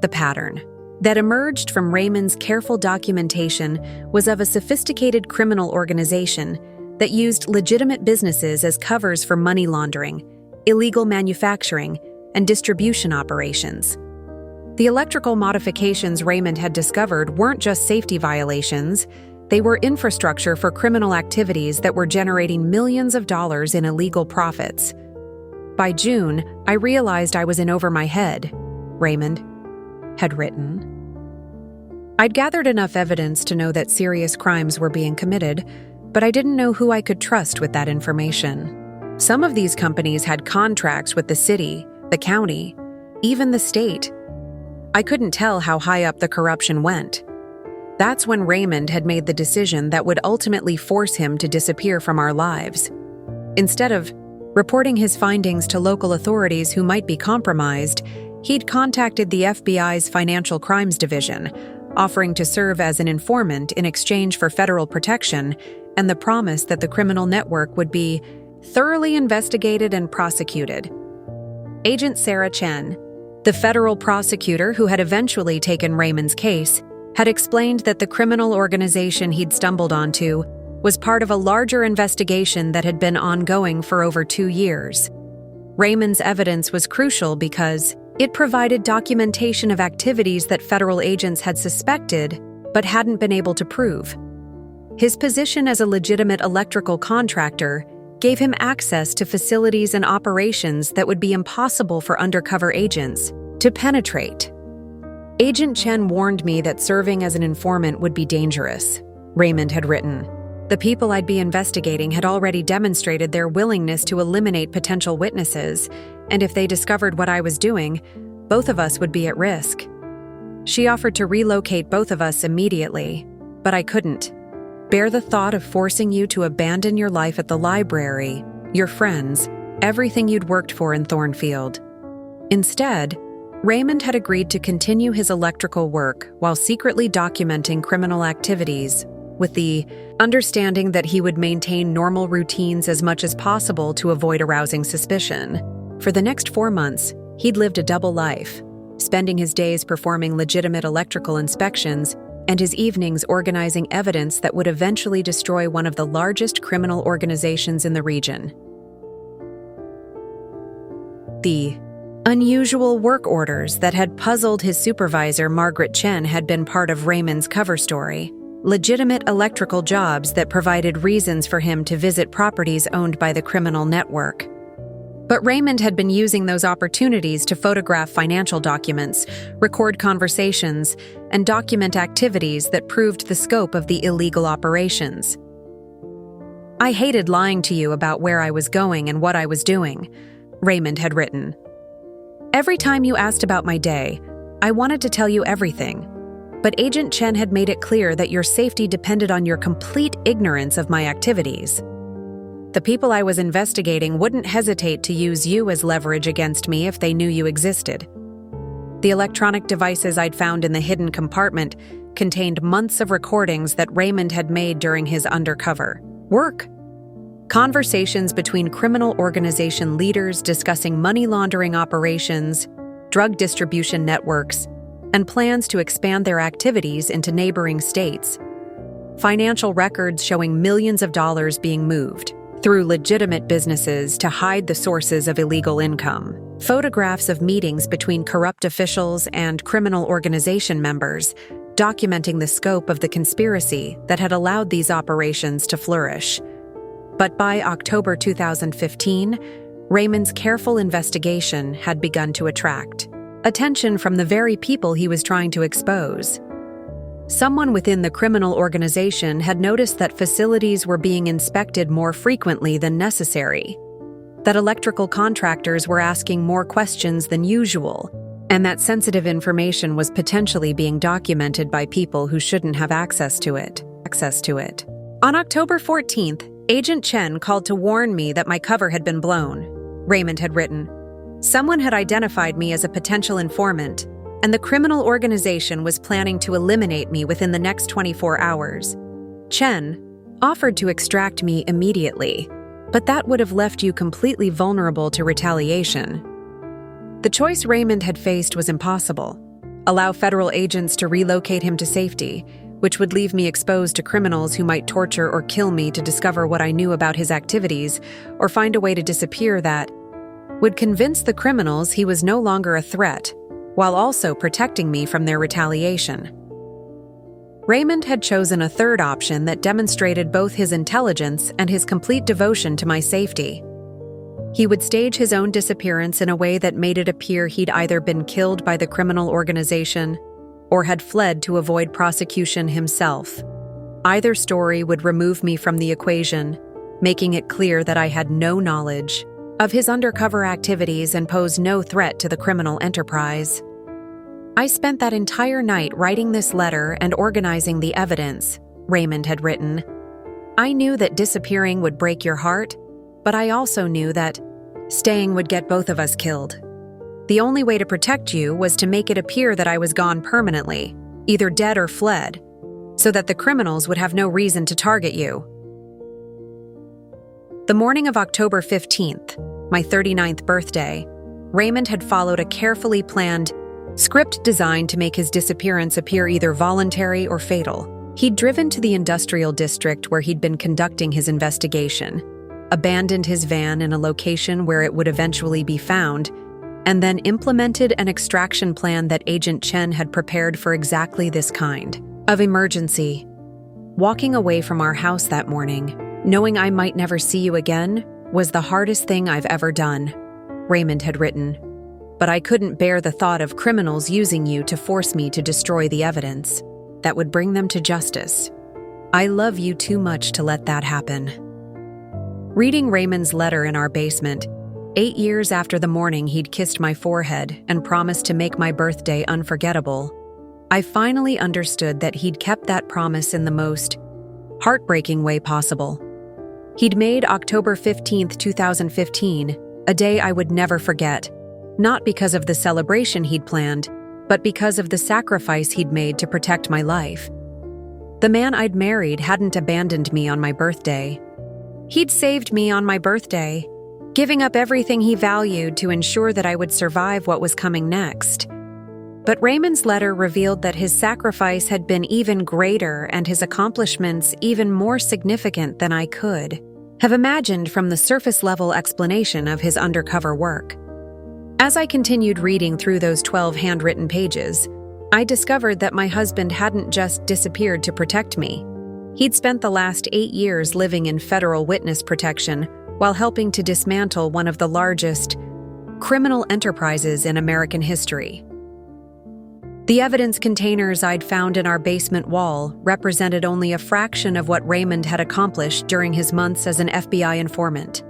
The pattern that emerged from Raymond's careful documentation was of a sophisticated criminal organization that used legitimate businesses as covers for money laundering, illegal manufacturing, and distribution operations. The electrical modifications Raymond had discovered weren't just safety violations, they were infrastructure for criminal activities that were generating millions of dollars in illegal profits. By June, I realized I was in over my head, Raymond had written. I'd gathered enough evidence to know that serious crimes were being committed, but I didn't know who I could trust with that information. Some of these companies had contracts with the city, the county, even the state. I couldn't tell how high up the corruption went. That's when Raymond had made the decision that would ultimately force him to disappear from our lives. Instead of reporting his findings to local authorities who might be compromised, he'd contacted the FBI's Financial Crimes Division, offering to serve as an informant in exchange for federal protection and the promise that the criminal network would be thoroughly investigated and prosecuted. Agent Sarah Chen, the federal prosecutor who had eventually taken Raymond's case, had explained that the criminal organization he'd stumbled onto was part of a larger investigation that had been ongoing for over 2 years. Raymond's evidence was crucial because it provided documentation of activities that federal agents had suspected but hadn't been able to prove. His position as a legitimate electrical contractor gave him access to facilities and operations that would be impossible for undercover agents to penetrate. Agent Chen warned me that serving as an informant would be dangerous, Raymond had written. The people I'd be investigating had already demonstrated their willingness to eliminate potential witnesses, and if they discovered what I was doing, both of us would be at risk. She offered to relocate both of us immediately, but I couldn't. Bear the thought of forcing you to abandon your life at the library, your friends, everything you'd worked for in Thornfield. Instead, Raymond had agreed to continue his electrical work while secretly documenting criminal activities, with the understanding that he would maintain normal routines as much as possible to avoid arousing suspicion. For the next 4 months, he'd lived a double life, spending his days performing legitimate electrical inspections and his evenings organizing evidence that would eventually destroy one of the largest criminal organizations in the region. The unusual work orders that had puzzled his supervisor, Margaret Chen, had been part of Raymond's cover story. Legitimate electrical jobs that provided reasons for him to visit properties owned by the criminal network. But Raymond had been using those opportunities to photograph financial documents, record conversations, and document activities that proved the scope of the illegal operations. "I hated lying to you about where I was going and what I was doing," Raymond had written. "Every time you asked about my day, I wanted to tell you everything. But Agent Chen had made it clear that your safety depended on your complete ignorance of my activities. The people I was investigating wouldn't hesitate to use you as leverage against me if they knew you existed. The electronic devices I'd found in the hidden compartment contained months of recordings that Raymond had made during his undercover work. Conversations between criminal organization leaders discussing money laundering operations, drug distribution networks, and plans to expand their activities into neighboring states. Financial records showing millions of dollars being moved through legitimate businesses to hide the sources of illegal income. Photographs of meetings between corrupt officials and criminal organization members, documenting the scope of the conspiracy that had allowed these operations to flourish. But by October 2015, Raymond's careful investigation had begun to attract attention from the very people he was trying to expose. Someone within the criminal organization had noticed that facilities were being inspected more frequently than necessary, that electrical contractors were asking more questions than usual, and that sensitive information was potentially being documented by people who shouldn't have access to it. On October 14th, Agent Chen called to warn me that my cover had been blown, Raymond had written. Someone had identified me as a potential informant, and the criminal organization was planning to eliminate me within the next 24 hours. Chen offered to extract me immediately, but that would have left you completely vulnerable to retaliation. The choice Raymond had faced was impossible. Allow federal agents to relocate him to safety, which would leave me exposed to criminals who might torture or kill me to discover what I knew about his activities, or find a way to disappear that would convince the criminals he was no longer a threat, while also protecting me from their retaliation. Raymond had chosen a third option that demonstrated both his intelligence and his complete devotion to my safety. He would stage his own disappearance in a way that made it appear he'd either been killed by the criminal organization or had fled to avoid prosecution himself. Either story would remove me from the equation, making it clear that I had no knowledge of his undercover activities and posed no threat to the criminal enterprise. I spent that entire night writing this letter and organizing the evidence, Raymond had written. I knew that disappearing would break your heart, but I also knew that staying would get both of us killed. The only way to protect you was to make it appear that I was gone permanently, either dead or fled, so that the criminals would have no reason to target you. The morning of October 15th, my 39th birthday, Raymond had followed a carefully planned script designed to make his disappearance appear either voluntary or fatal. He'd driven to the industrial district where he'd been conducting his investigation, abandoned his van in a location where it would eventually be found, and then implemented an extraction plan that Agent Chen had prepared for exactly this kind of emergency. Walking away from our house that morning, knowing I might never see you again, was the hardest thing I've ever done, Raymond had written. But I couldn't bear the thought of criminals using you to force me to destroy the evidence that would bring them to justice. I love you too much to let that happen. Reading Raymond's letter in our basement, 8 years after the morning he'd kissed my forehead and promised to make my birthday unforgettable, I finally understood that he'd kept that promise in the most heartbreaking way possible. He'd made October 15th, 2015, a day I would never forget, not because of the celebration he'd planned, but because of the sacrifice he'd made to protect my life. The man I'd married hadn't abandoned me on my birthday. He'd saved me on my birthday, giving up everything he valued to ensure that I would survive what was coming next. But Raymond's letter revealed that his sacrifice had been even greater and his accomplishments even more significant than I could have imagined from the surface-level explanation of his undercover work. As I continued reading through those 12 handwritten pages, I discovered that my husband hadn't just disappeared to protect me. He'd spent the last 8 years living in federal witness protection while helping to dismantle one of the largest criminal enterprises in American history. The evidence containers I'd found in our basement wall represented only a fraction of what Raymond had accomplished during his months as an FBI informant.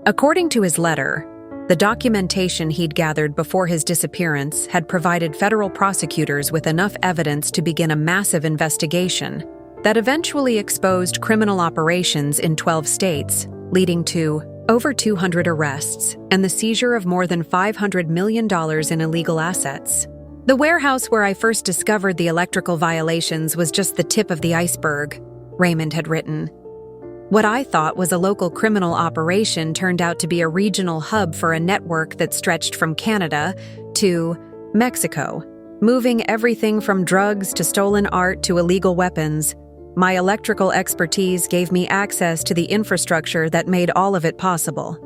According to his letter, the documentation he'd gathered before his disappearance had provided federal prosecutors with enough evidence to begin a massive investigation that eventually exposed criminal operations in 12 states, leading to over 200 arrests and the seizure of more than $500 million in illegal assets. The warehouse where I first discovered the electrical violations was just the tip of the iceberg, Raymond had written. What I thought was a local criminal operation turned out to be a regional hub for a network that stretched from Canada to Mexico, moving everything from drugs to stolen art to illegal weapons. My electrical expertise gave me access to the infrastructure that made all of it possible.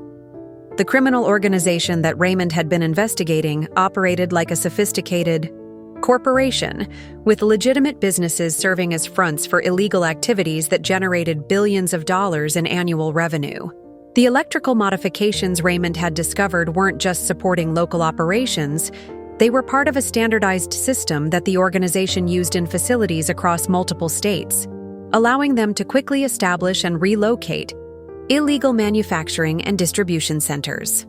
The criminal organization that Raymond had been investigating operated like a sophisticated corporation, with legitimate businesses serving as fronts for illegal activities that generated billions of dollars in annual revenue. The electrical modifications Raymond had discovered weren't just supporting local operations, they were part of a standardized system that the organization used in facilities across multiple states, allowing them to quickly establish and relocate illegal manufacturing and distribution centers.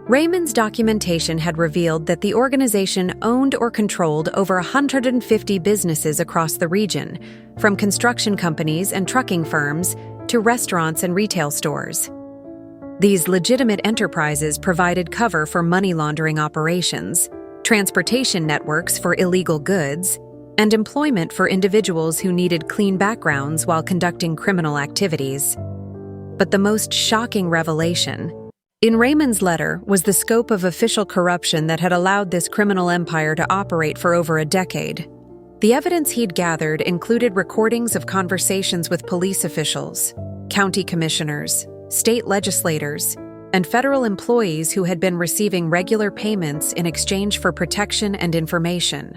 Raymond's documentation had revealed that the organization owned or controlled over 150 businesses across the region, from construction companies and trucking firms to restaurants and retail stores. These legitimate enterprises provided cover for money laundering operations, transportation networks for illegal goods, and employment for individuals who needed clean backgrounds while conducting criminal activities. But the most shocking revelation in Raymond's letter was the scope of official corruption that had allowed this criminal empire to operate for over a decade. The evidence he'd gathered included recordings of conversations with police officials, county commissioners, state legislators, and federal employees who had been receiving regular payments in exchange for protection and information.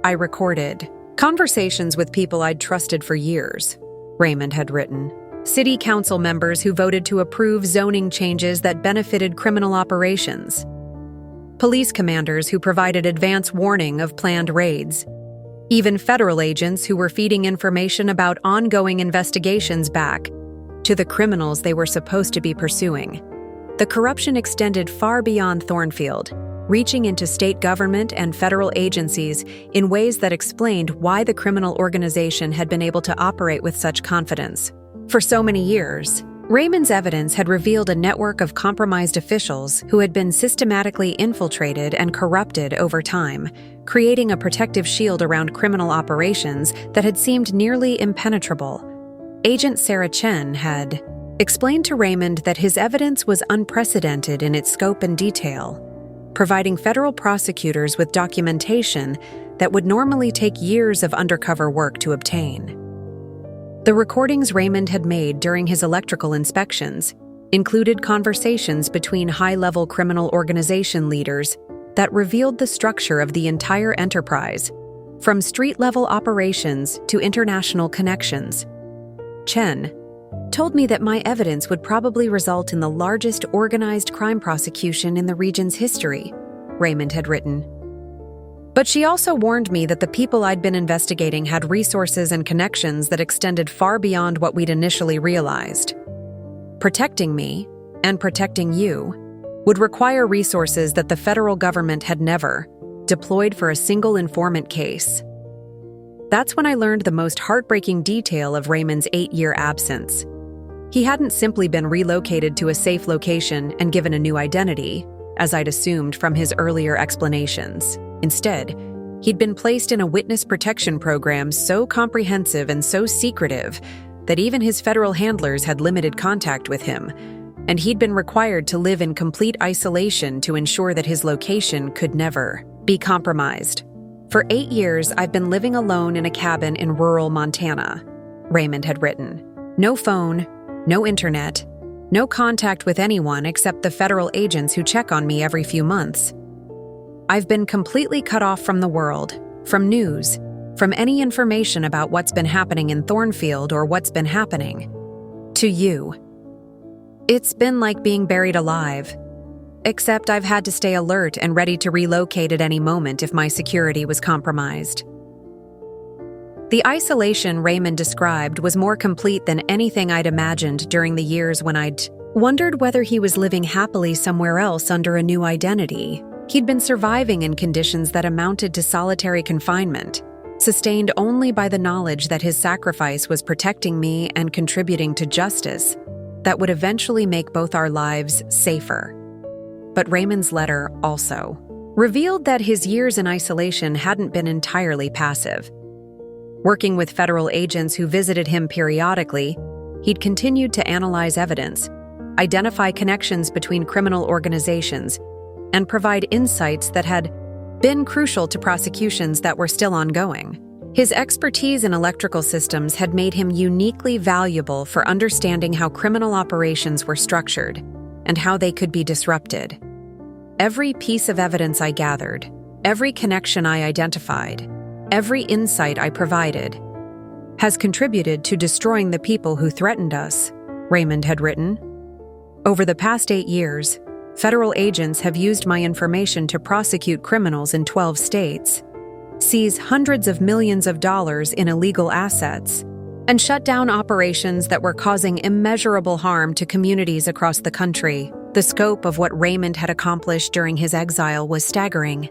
I recorded conversations with people I'd trusted for years, Raymond had written. City council members who voted to approve zoning changes that benefited criminal operations. Police commanders who provided advance warning of planned raids. Even federal agents who were feeding information about ongoing investigations back to the criminals they were supposed to be pursuing. The corruption extended far beyond Thornfield, reaching into state government and federal agencies in ways that explained why the criminal organization had been able to operate with such confidence. For so many years, Raymond's evidence had revealed a network of compromised officials who had been systematically infiltrated and corrupted over time, creating a protective shield around criminal operations that had seemed nearly impenetrable. Agent Sarah Chen had explained to Raymond that his evidence was unprecedented in its scope and detail, providing federal prosecutors with documentation that would normally take years of undercover work to obtain. The recordings Raymond had made during his electrical inspections included conversations between high-level criminal organization leaders that revealed the structure of the entire enterprise, from street-level operations to international connections. Chen told me that my evidence would probably result in the largest organized crime prosecution in the region's history, Raymond had written. But she also warned me that the people I'd been investigating had resources and connections that extended far beyond what we'd initially realized. Protecting me, and protecting you, would require resources that the federal government had never deployed for a single informant case. That's when I learned the most heartbreaking detail of Raymond's 8-year absence. He hadn't simply been relocated to a safe location and given a new identity. as I'd assumed from his earlier explanations. Instead, he'd been placed in a witness protection program so comprehensive and so secretive that even his federal handlers had limited contact with him, and he'd been required to live in complete isolation to ensure that his location could never be compromised. For 8 years, I've been living alone in a cabin in rural Montana, Raymond had written. No phone, no internet, no contact with anyone except the federal agents who check on me every few months. I've been completely cut off from the world, from news, from any information about what's been happening in Thornfield or what's been happening to you. It's been like being buried alive, except I've had to stay alert and ready to relocate at any moment if my security was compromised. The isolation Raymond described was more complete than anything I'd imagined during the years when I'd wondered whether he was living happily somewhere else under a new identity. He'd been surviving in conditions that amounted to solitary confinement, sustained only by the knowledge that his sacrifice was protecting me and contributing to justice that would eventually make both our lives safer. But Raymond's letter also revealed that his years in isolation hadn't been entirely passive. Working with federal agents who visited him periodically, he'd continued to analyze evidence, identify connections between criminal organizations, and provide insights that had been crucial to prosecutions that were still ongoing. His expertise in electrical systems had made him uniquely valuable for understanding how criminal operations were structured and how they could be disrupted. Every piece of evidence I gathered, every connection I identified, every insight I provided has contributed to destroying the people who threatened us, Raymond had written. Over the past 8 years, federal agents have used my information to prosecute criminals in 12 states, seize hundreds of millions of dollars in illegal assets, and shut down operations that were causing immeasurable harm to communities across the country. The scope of what Raymond had accomplished during his exile was staggering.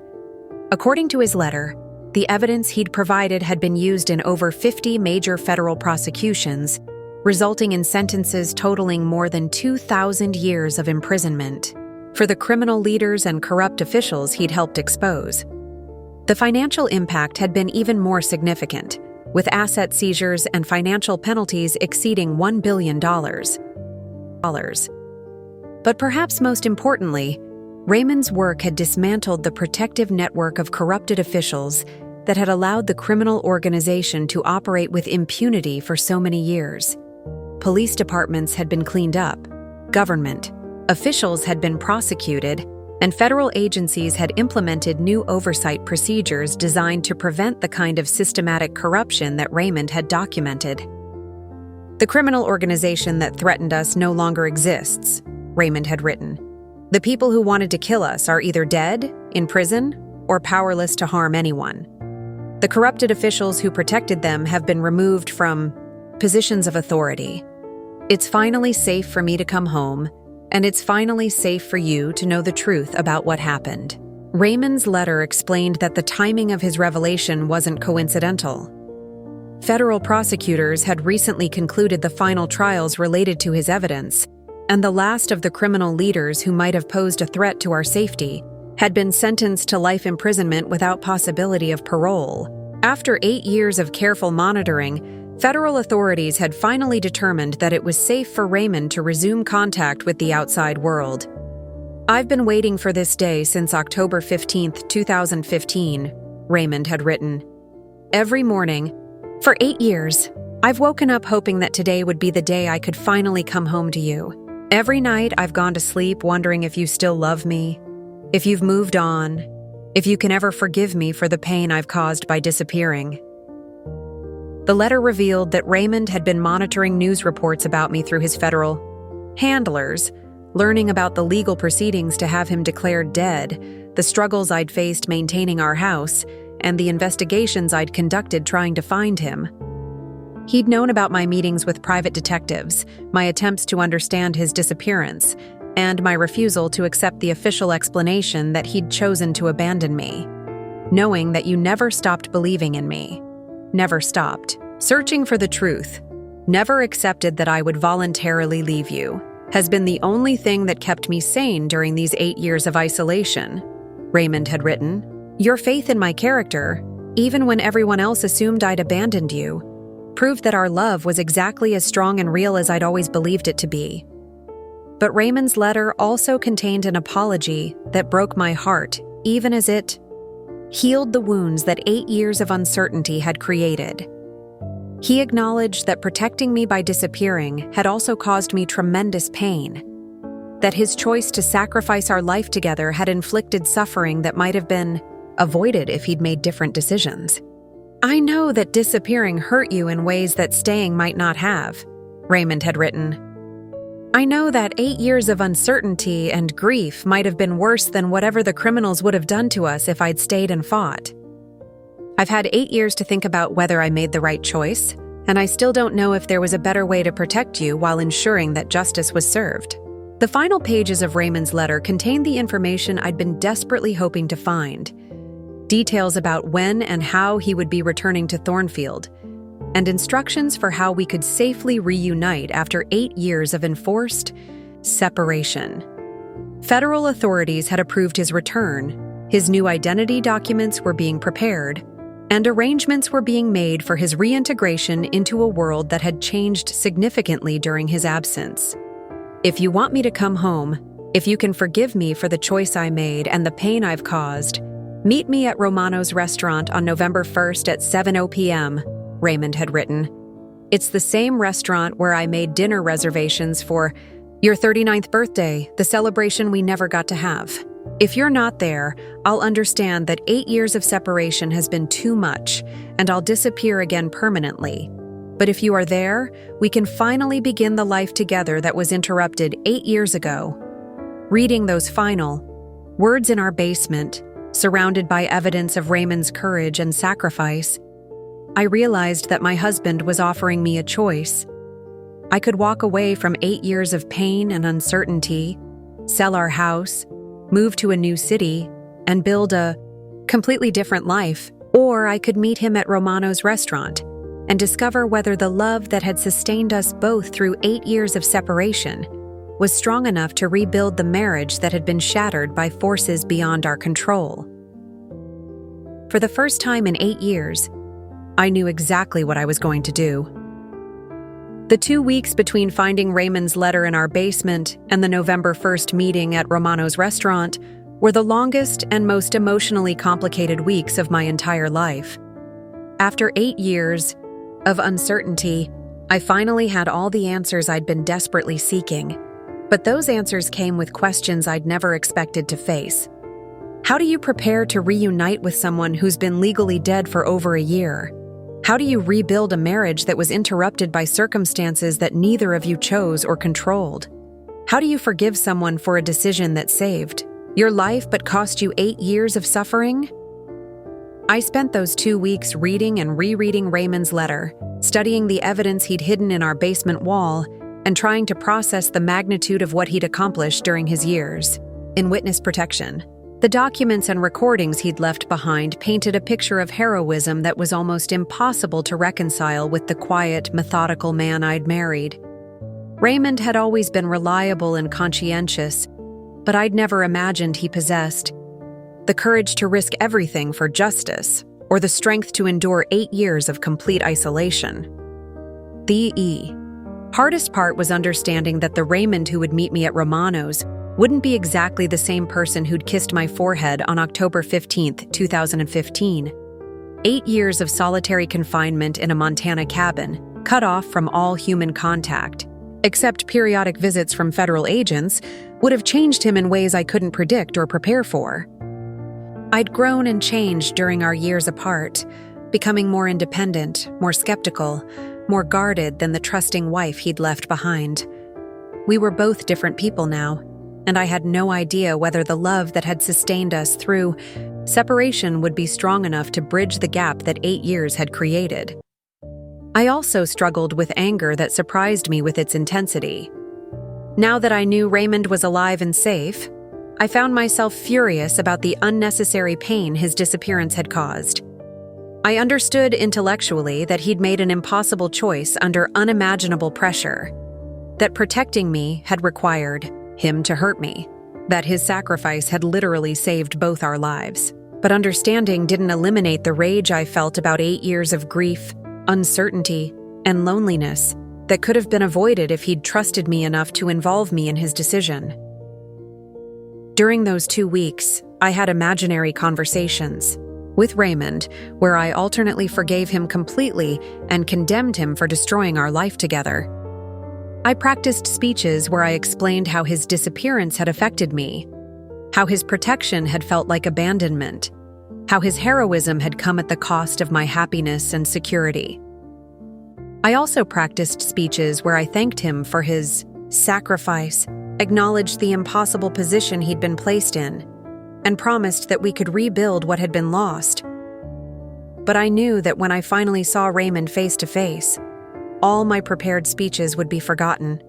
According to his letter, the evidence he'd provided had been used in over 50 major federal prosecutions, resulting in sentences totaling more than 2,000 years of imprisonment for the criminal leaders and corrupt officials he'd helped expose. The financial impact had been even more significant, with asset seizures and financial penalties exceeding $1 billion. But perhaps most importantly, Raymond's work had dismantled the protective network of corrupted officials that had allowed the criminal organization to operate with impunity for so many years. Police departments had been cleaned up, government officials had been prosecuted, and federal agencies had implemented new oversight procedures designed to prevent the kind of systematic corruption that Raymond had documented. The criminal organization that threatened us no longer exists, Raymond had written. The people who wanted to kill us are either dead, in prison, or powerless to harm anyone. The corrupted officials who protected them have been removed from positions of authority. It's finally safe for me to come home, and it's finally safe for you to know the truth about what happened. Raymond's letter explained that the timing of his revelation wasn't coincidental. Federal prosecutors had recently concluded the final trials related to his evidence, and the last of the criminal leaders who might have posed a threat to our safety had been sentenced to life imprisonment without possibility of parole. After 8 years of careful monitoring, federal authorities had finally determined that it was safe for Raymond to resume contact with the outside world. I've been waiting for this day since October 15, 2015, Raymond had written. Every morning, for 8 years, I've woken up hoping that today would be the day I could finally come home to you. Every night I've gone to sleep wondering if you still love me, if you've moved on, if you can ever forgive me for the pain I've caused by disappearing. The letter revealed that Raymond had been monitoring news reports about me through his federal handlers, learning about the legal proceedings to have him declared dead, the struggles I'd faced maintaining our house, and the investigations I'd conducted trying to find him. He'd known about my meetings with private detectives, my attempts to understand his disappearance, and my refusal to accept the official explanation that he'd chosen to abandon me, knowing that you never stopped believing in me. Never stopped searching for the truth, never accepted that I would voluntarily leave you, has been the only thing that kept me sane during these 8 years of isolation," Raymond had written. "Your faith in my character, even when everyone else assumed I'd abandoned you, proved that our love was exactly as strong and real as I'd always believed it to be." But Raymond's letter also contained an apology that broke my heart, even as it healed the wounds that 8 years of uncertainty had created. He acknowledged that protecting me by disappearing had also caused me tremendous pain, that his choice to sacrifice our life together had inflicted suffering that might have been avoided if he'd made different decisions. "I know that disappearing hurt you in ways that staying might not have," Raymond had written. "I know that 8 years of uncertainty and grief might have been worse than whatever the criminals would have done to us if I'd stayed and fought. I've had 8 years to think about whether I made the right choice, and I still don't know if there was a better way to protect you while ensuring that justice was served." The final pages of Raymond's letter contained the information I'd been desperately hoping to find: details about when and how he would be returning to Thornfield, and instructions for how we could safely reunite after 8 years of enforced separation. Federal authorities had approved his return, his new identity documents were being prepared, and arrangements were being made for his reintegration into a world that had changed significantly during his absence. "If you want me to come home, if you can forgive me for the choice I made and the pain I've caused, meet me at Romano's restaurant on November 1st at 7:00 p.m., Raymond had written. "It's the same restaurant where I made dinner reservations for your 39th birthday, the celebration we never got to have. If you're not there, I'll understand that 8 years of separation has been too much, and I'll disappear again permanently. But if you are there, we can finally begin the life together that was interrupted 8 years ago." Reading those final words in our basement, surrounded by evidence of Raymond's courage and sacrifice, I realized that my husband was offering me a choice. I could walk away from 8 years of pain and uncertainty, sell our house, move to a new city, and build a completely different life, or I could meet him at Romano's restaurant and discover whether the love that had sustained us both through 8 years of separation was strong enough to rebuild the marriage that had been shattered by forces beyond our control. For the first time in 8 years, I knew exactly what I was going to do. The 2 weeks between finding Raymond's letter in our basement and the November 1st meeting at Romano's restaurant were the longest and most emotionally complicated weeks of my entire life. After 8 years of uncertainty, I finally had all the answers I'd been desperately seeking. But those answers came with questions I'd never expected to face. How do you prepare to reunite with someone who's been legally dead for over a year? How do you rebuild a marriage that was interrupted by circumstances that neither of you chose or controlled? How do you forgive someone for a decision that saved your life but cost you 8 years of suffering? I spent those 2 weeks reading and rereading Raymond's letter, studying the evidence he'd hidden in our basement wall, and trying to process the magnitude of what he'd accomplished during his years in witness protection. The documents and recordings he'd left behind painted a picture of heroism that was almost impossible to reconcile with the quiet, methodical man I'd married. Raymond had always been reliable and conscientious, but I'd never imagined he possessed the courage to risk everything for justice or the strength to endure 8 years of complete isolation. The hardest part was understanding that the Raymond who would meet me at Romano's wouldn't be exactly the same person who'd kissed my forehead on October 15th, 2015. 8 years of solitary confinement in a Montana cabin, cut off from all human contact, except periodic visits from federal agents, would have changed him in ways I couldn't predict or prepare for. I'd grown and changed during our years apart, becoming more independent, more skeptical, more guarded than the trusting wife he'd left behind. We were both different people now, and I had no idea whether the love that had sustained us through separation would be strong enough to bridge the gap that 8 years had created. I also struggled with anger that surprised me with its intensity. Now that I knew Raymond was alive and safe, I found myself furious about the unnecessary pain his disappearance had caused. I understood intellectually that he'd made an impossible choice under unimaginable pressure. that protecting me had required him to hurt me, that his sacrifice had literally saved both our lives. But understanding didn't eliminate the rage I felt about 8 years of grief, uncertainty, and loneliness that could have been avoided if he'd trusted me enough to involve me in his decision. During those 2 weeks, I had imaginary conversations with Raymond, where I alternately forgave him completely and condemned him for destroying our life together. I practiced speeches where I explained how his disappearance had affected me, how his protection had felt like abandonment, how his heroism had come at the cost of my happiness and security. I also practiced speeches where I thanked him for his sacrifice, acknowledged the impossible position he'd been placed in, and promised that we could rebuild what had been lost. But I knew that when I finally saw Raymond face to face, all my prepared speeches would be forgotten.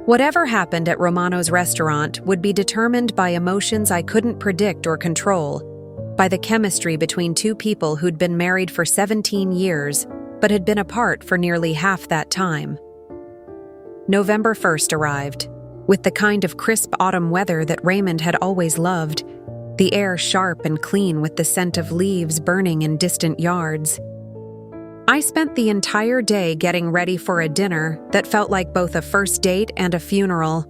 Whatever happened at Romano's restaurant would be determined by emotions I couldn't predict or control, by the chemistry between two people who'd been married for 17 years but had been apart for nearly half that time. November 1st arrived, with the kind of crisp autumn weather that Raymond had always loved, the air sharp and clean with the scent of leaves burning in distant yards. I spent the entire day getting ready for a dinner that felt like both a first date and a funeral,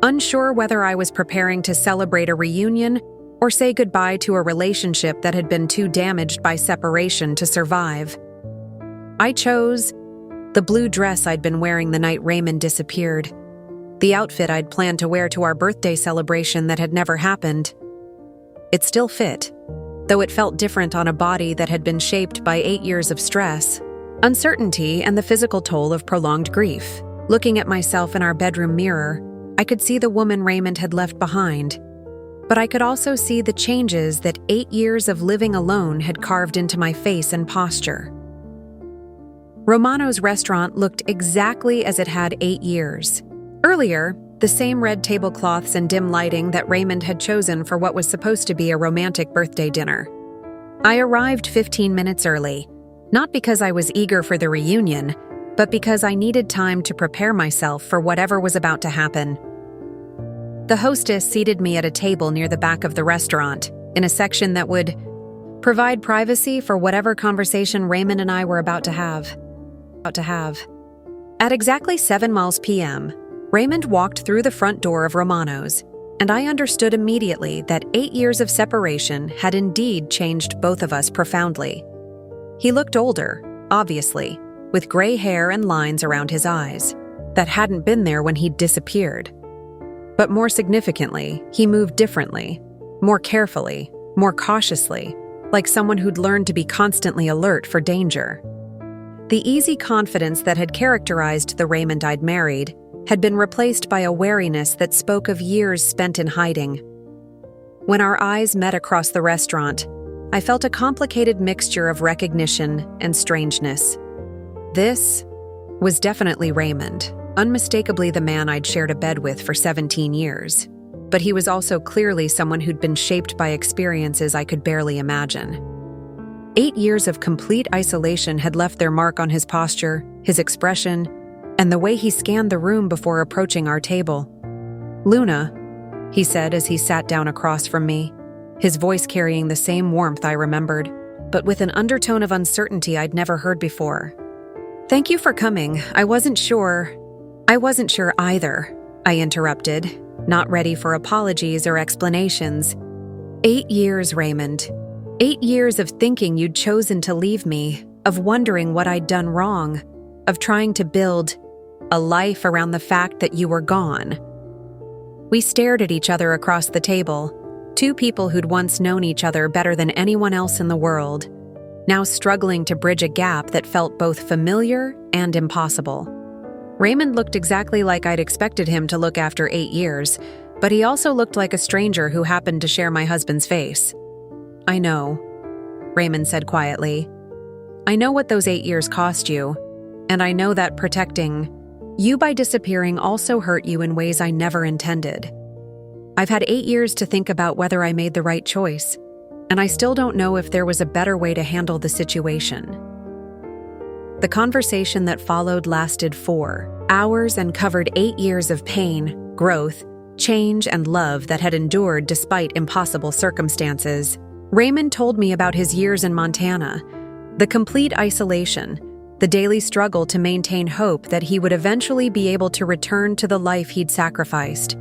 unsure whether I was preparing to celebrate a reunion or say goodbye to a relationship that had been too damaged by separation to survive. I chose the blue dress I'd been wearing the night Raymond disappeared, the outfit I'd planned to wear to our birthday celebration that had never happened. It still fit, though it felt different on a body that had been shaped by 8 years of stress, uncertainty, and the physical toll of prolonged grief. Looking at myself in our bedroom mirror, I could see the woman Raymond had left behind, but I could also see the changes that 8 years of living alone had carved into my face and posture. Romano's restaurant looked exactly as it had 8 years. Earlier, the same red tablecloths and dim lighting that Raymond had chosen for what was supposed to be a romantic birthday dinner. I arrived 15 minutes early, not because I was eager for the reunion, but because I needed time to prepare myself for whatever was about to happen. The hostess seated me at a table near the back of the restaurant, in a section that would provide privacy for whatever conversation Raymond and I were about to have. At exactly 7 miles p.m., Raymond walked through the front door of Romano's, and I understood immediately that 8 years of separation had indeed changed both of us profoundly. He looked older, obviously, with gray hair and lines around his eyes that hadn't been there when he'd disappeared. But more significantly, he moved differently, more carefully, more cautiously, like someone who'd learned to be constantly alert for danger. The easy confidence that had characterized the Raymond I'd married had been replaced by a wariness that spoke of years spent in hiding. When our eyes met across the restaurant, I felt a complicated mixture of recognition and strangeness. This was definitely Raymond, unmistakably the man I'd shared a bed with for 17 years. But he was also clearly someone who'd been shaped by experiences I could barely imagine. 8 years of complete isolation had left their mark on his posture, his expression, and the way he scanned the room before approaching our table. "Luna," he said as he sat down across from me, his voice carrying the same warmth I remembered, but with an undertone of uncertainty I'd never heard before. "Thank you for coming. I wasn't sure either," I interrupted, not ready for apologies or explanations. 8 years, Raymond. 8 years of thinking you'd chosen to leave me, of wondering what I'd done wrong, of trying to build a life around the fact that you were gone. We stared at each other across the table, two people who'd once known each other better than anyone else in the world, now struggling to bridge a gap that felt both familiar and impossible. Raymond looked exactly like I'd expected him to look after 8 years, but he also looked like a stranger who happened to share my husband's face. "I know," Raymond said quietly. "I know what those 8 years cost you, and I know that protecting you by disappearing also hurt you in ways I never intended. I've had 8 years to think about whether I made the right choice, and I still don't know if there was a better way to handle the situation." The conversation that followed lasted 4 hours and covered 8 years of pain, growth, change, and love that had endured despite impossible circumstances. Raymond told me about his years in Montana, the complete isolation, the daily struggle to maintain hope that he would eventually be able to return to the life he'd sacrificed.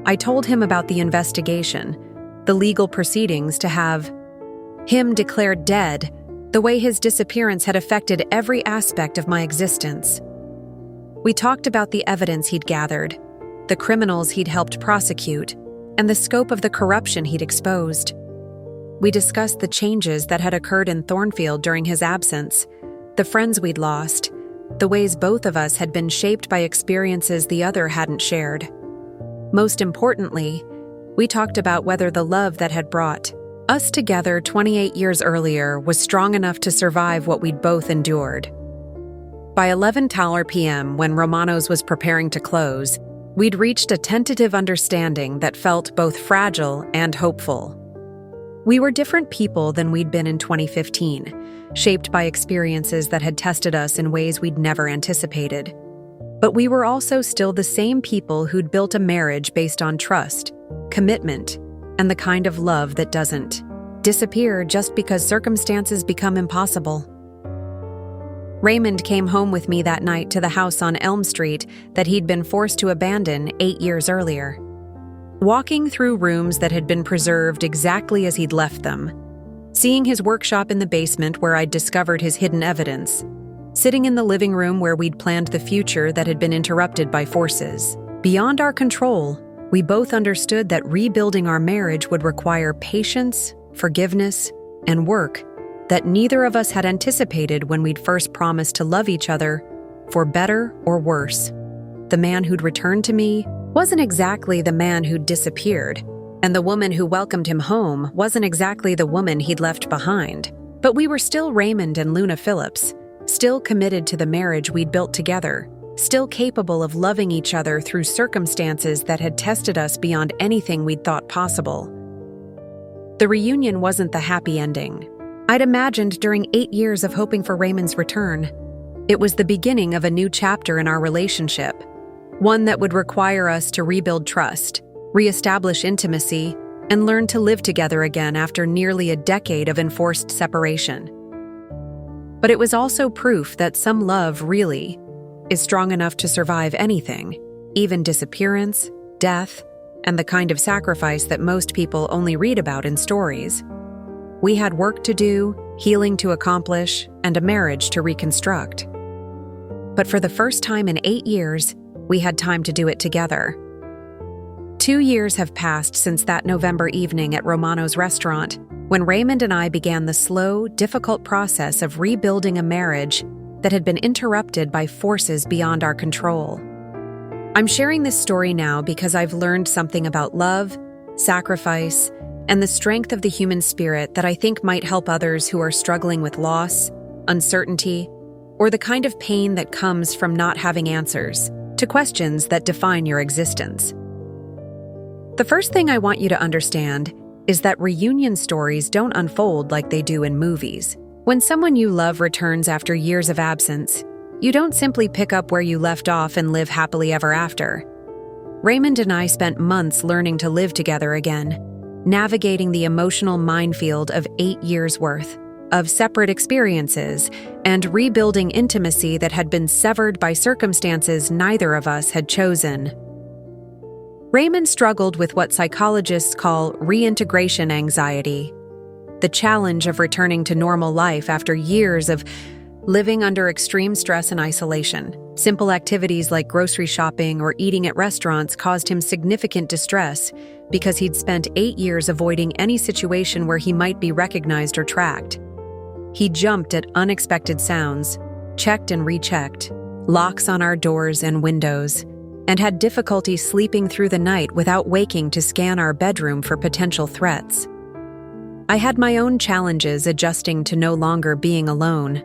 I told him about the investigation, the legal proceedings to have him declared dead, the way his disappearance had affected every aspect of my existence. We talked about the evidence he'd gathered, the criminals he'd helped prosecute, and the scope of the corruption he'd exposed. We discussed the changes that had occurred in Thornfield during his absence, the friends we'd lost, the ways both of us had been shaped by experiences the other hadn't shared. Most importantly, we talked about whether the love that had brought us together 28 years earlier was strong enough to survive what we'd both endured. By 11 p.m., when Romano's was preparing to close, we'd reached a tentative understanding that felt both fragile and hopeful. We were different people than we'd been in 2015, shaped by experiences that had tested us in ways we'd never anticipated. But we were also still the same people who'd built a marriage based on trust, commitment, and the kind of love that doesn't disappear just because circumstances become impossible. Raymond came home with me that night to the house on Elm Street that he'd been forced to abandon 8 years earlier. Walking through rooms that had been preserved exactly as he'd left them, seeing his workshop in the basement where I'd discovered his hidden evidence, sitting in the living room where we'd planned the future that had been interrupted by forces beyond our control, we both understood that rebuilding our marriage would require patience, forgiveness, and work that neither of us had anticipated when we'd first promised to love each other, for better or worse. The man who'd returned to me wasn't exactly the man who'd disappeared, and the woman who welcomed him home wasn't exactly the woman he'd left behind. But we were still Raymond and Luna Phillips, still committed to the marriage we'd built together, still capable of loving each other through circumstances that had tested us beyond anything we'd thought possible. The reunion wasn't the happy ending I'd imagined during 8 years of hoping for Raymond's return. It was the beginning of a new chapter in our relationship, one that would require us to rebuild trust, reestablish intimacy, and learn to live together again after nearly a decade of enforced separation. But it was also proof that some love really is strong enough to survive anything, even disappearance, death, and the kind of sacrifice that most people only read about in stories. We had work to do, healing to accomplish, and a marriage to reconstruct. But for the first time in 8 years, we had time to do it together. 2 years have passed since that November evening at Romano's restaurant, when Raymond and I began the slow, difficult process of rebuilding a marriage that had been interrupted by forces beyond our control. I'm sharing this story now because I've learned something about love, sacrifice, and the strength of the human spirit that I think might help others who are struggling with loss, uncertainty, or the kind of pain that comes from not having answers to questions that define your existence. The first thing I want you to understand is that reunion stories don't unfold like they do in movies. When someone you love returns after years of absence, you don't simply pick up where you left off and live happily ever after. Raymond and I spent months learning to live together again, navigating the emotional minefield of 8 years' worth of separate experiences and rebuilding intimacy that had been severed by circumstances neither of us had chosen. Raymond struggled with what psychologists call reintegration anxiety, the challenge of returning to normal life after years of living under extreme stress and isolation. Simple activities like grocery shopping or eating at restaurants caused him significant distress because he'd spent 8 years avoiding any situation where he might be recognized or tracked. He jumped at unexpected sounds, checked and rechecked, locks on our doors and windows, and had difficulty sleeping through the night without waking to scan our bedroom for potential threats. I had my own challenges adjusting to no longer being alone.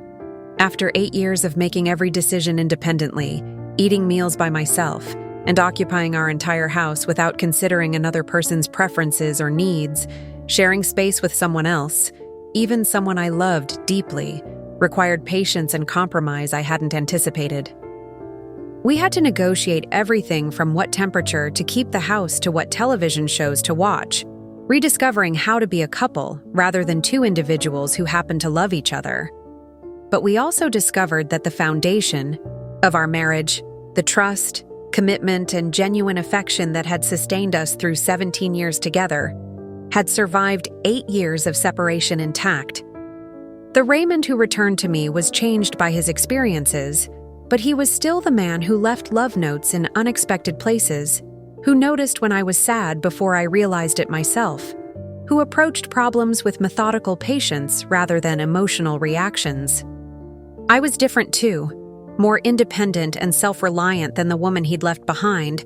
After 8 years of making every decision independently, eating meals by myself, and occupying our entire house without considering another person's preferences or needs, sharing space with someone else, even someone I loved deeply, required patience and compromise I hadn't anticipated. We had to negotiate everything from what temperature to keep the house to what television shows to watch, rediscovering how to be a couple rather than two individuals who happen to love each other. But we also discovered that the foundation of our marriage, the trust, commitment, and genuine affection that had sustained us through 17 years together, had survived 8 years of separation intact. The Raymond who returned to me was changed by his experiences, but he was still the man who left love notes in unexpected places, who noticed when I was sad before I realized it myself, who approached problems with methodical patience rather than emotional reactions. I was different too, more independent and self-reliant than the woman he'd left behind,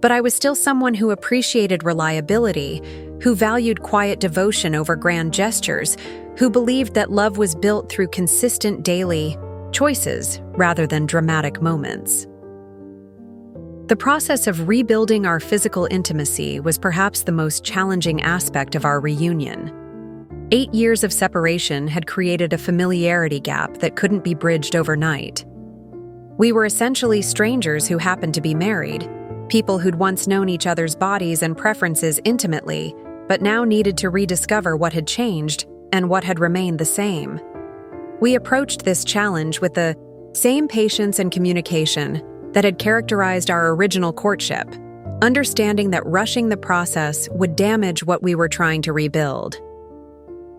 but I was still someone who appreciated reliability, who valued quiet devotion over grand gestures, who believed that love was built through consistent daily choices rather than dramatic moments. The process of rebuilding our physical intimacy was perhaps the most challenging aspect of our reunion. 8 years of separation had created a familiarity gap that couldn't be bridged overnight. We were essentially strangers who happened to be married, people who'd once known each other's bodies and preferences intimately, but now needed to rediscover what had changed and what had remained the same. We approached this challenge with the same patience and communication that had characterized our original courtship, understanding that rushing the process would damage what we were trying to rebuild.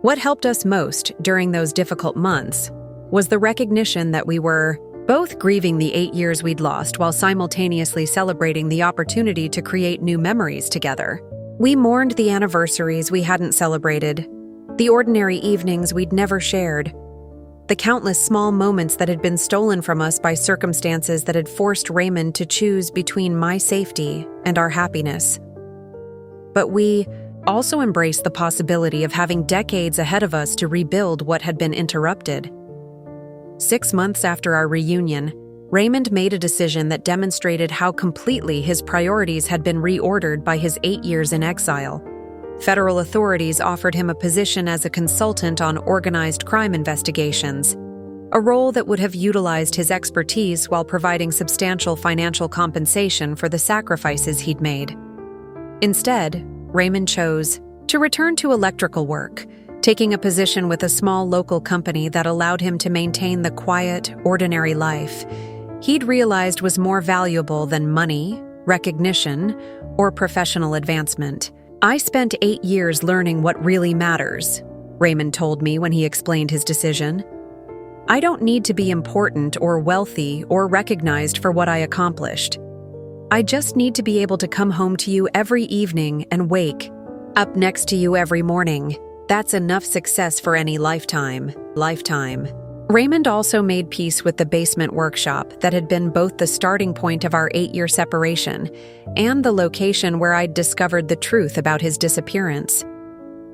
What helped us most during those difficult months was the recognition that we were both grieving the 8 years we'd lost while simultaneously celebrating the opportunity to create new memories together. We mourned the anniversaries we hadn't celebrated, the ordinary evenings we'd never shared, the countless small moments that had been stolen from us by circumstances that had forced Raymond to choose between my safety and our happiness. But we also embraced the possibility of having decades ahead of us to rebuild what had been interrupted. 6 months after our reunion, Raymond made a decision that demonstrated how completely his priorities had been reordered by his 8 years in exile. Federal authorities offered him a position as a consultant on organized crime investigations, a role that would have utilized his expertise while providing substantial financial compensation for the sacrifices he'd made. Instead, Raymond chose to return to electrical work, taking a position with a small local company that allowed him to maintain the quiet, ordinary life he'd realized was more valuable than money, recognition, or professional advancement. "I spent 8 years learning what really matters," Raymond told me when he explained his decision. "I don't need to be important or wealthy or recognized for what I accomplished. I just need to be able to come home to you every evening and wake up next to you every morning. That's enough success for any lifetime." Raymond also made peace with the basement workshop that had been both the starting point of our 8-year separation and the location where I'd discovered the truth about his disappearance.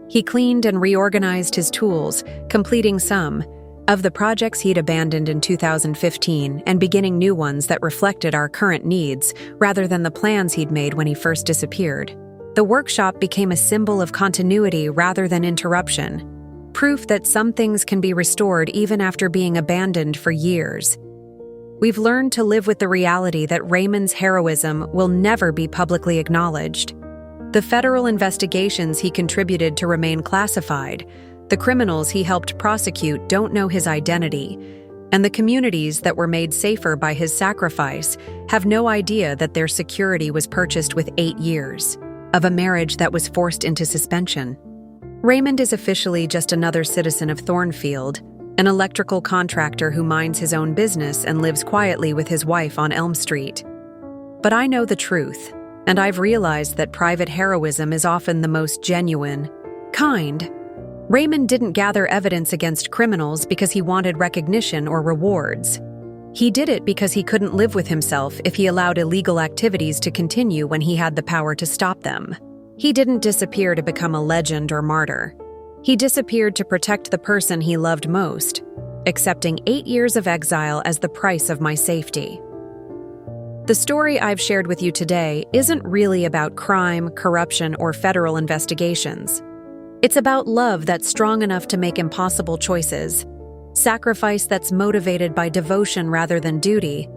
He cleaned and reorganized his tools, completing some of the projects he'd abandoned in 2015 and beginning new ones that reflected our current needs rather than the plans he'd made when he first disappeared. The workshop became a symbol of continuity rather than interruption, proof that some things can be restored even after being abandoned for years. We've learned to live with the reality that Raymond's heroism will never be publicly acknowledged. The federal investigations he contributed to remain classified, the criminals he helped prosecute don't know his identity, and the communities that were made safer by his sacrifice have no idea that their security was purchased with 8 years of a marriage that was forced into suspension. Raymond is officially just another citizen of Thornfield, an electrical contractor who minds his own business and lives quietly with his wife on Elm Street. But I know the truth, and I've realized that private heroism is often the most genuine, kind. Raymond didn't gather evidence against criminals because he wanted recognition or rewards. He did it because he couldn't live with himself if he allowed illegal activities to continue when he had the power to stop them. He didn't disappear to become a legend or martyr. He disappeared to protect the person he loved most, accepting 8 years of exile as the price of my safety. The story I've shared with you today isn't really about crime, corruption, or federal investigations. It's about love that's strong enough to make impossible choices, sacrifice that's motivated by devotion rather than duty,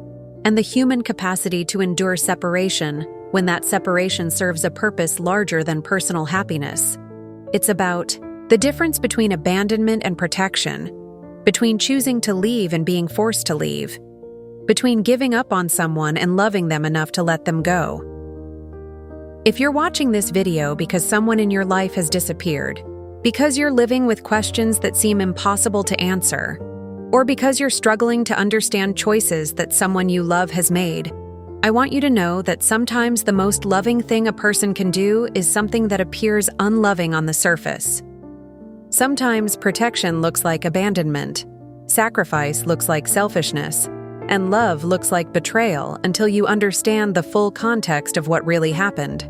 and the human capacity to endure separation when that separation serves a purpose larger than personal happiness. It's about the difference between abandonment and protection, between choosing to leave and being forced to leave, between giving up on someone and loving them enough to let them go. If you're watching this video because someone in your life has disappeared, because you're living with questions that seem impossible to answer, or because you're struggling to understand choices that someone you love has made, I want you to know that sometimes the most loving thing a person can do is something that appears unloving on the surface. Sometimes protection looks like abandonment, sacrifice looks like selfishness, and love looks like betrayal until you understand the full context of what really happened.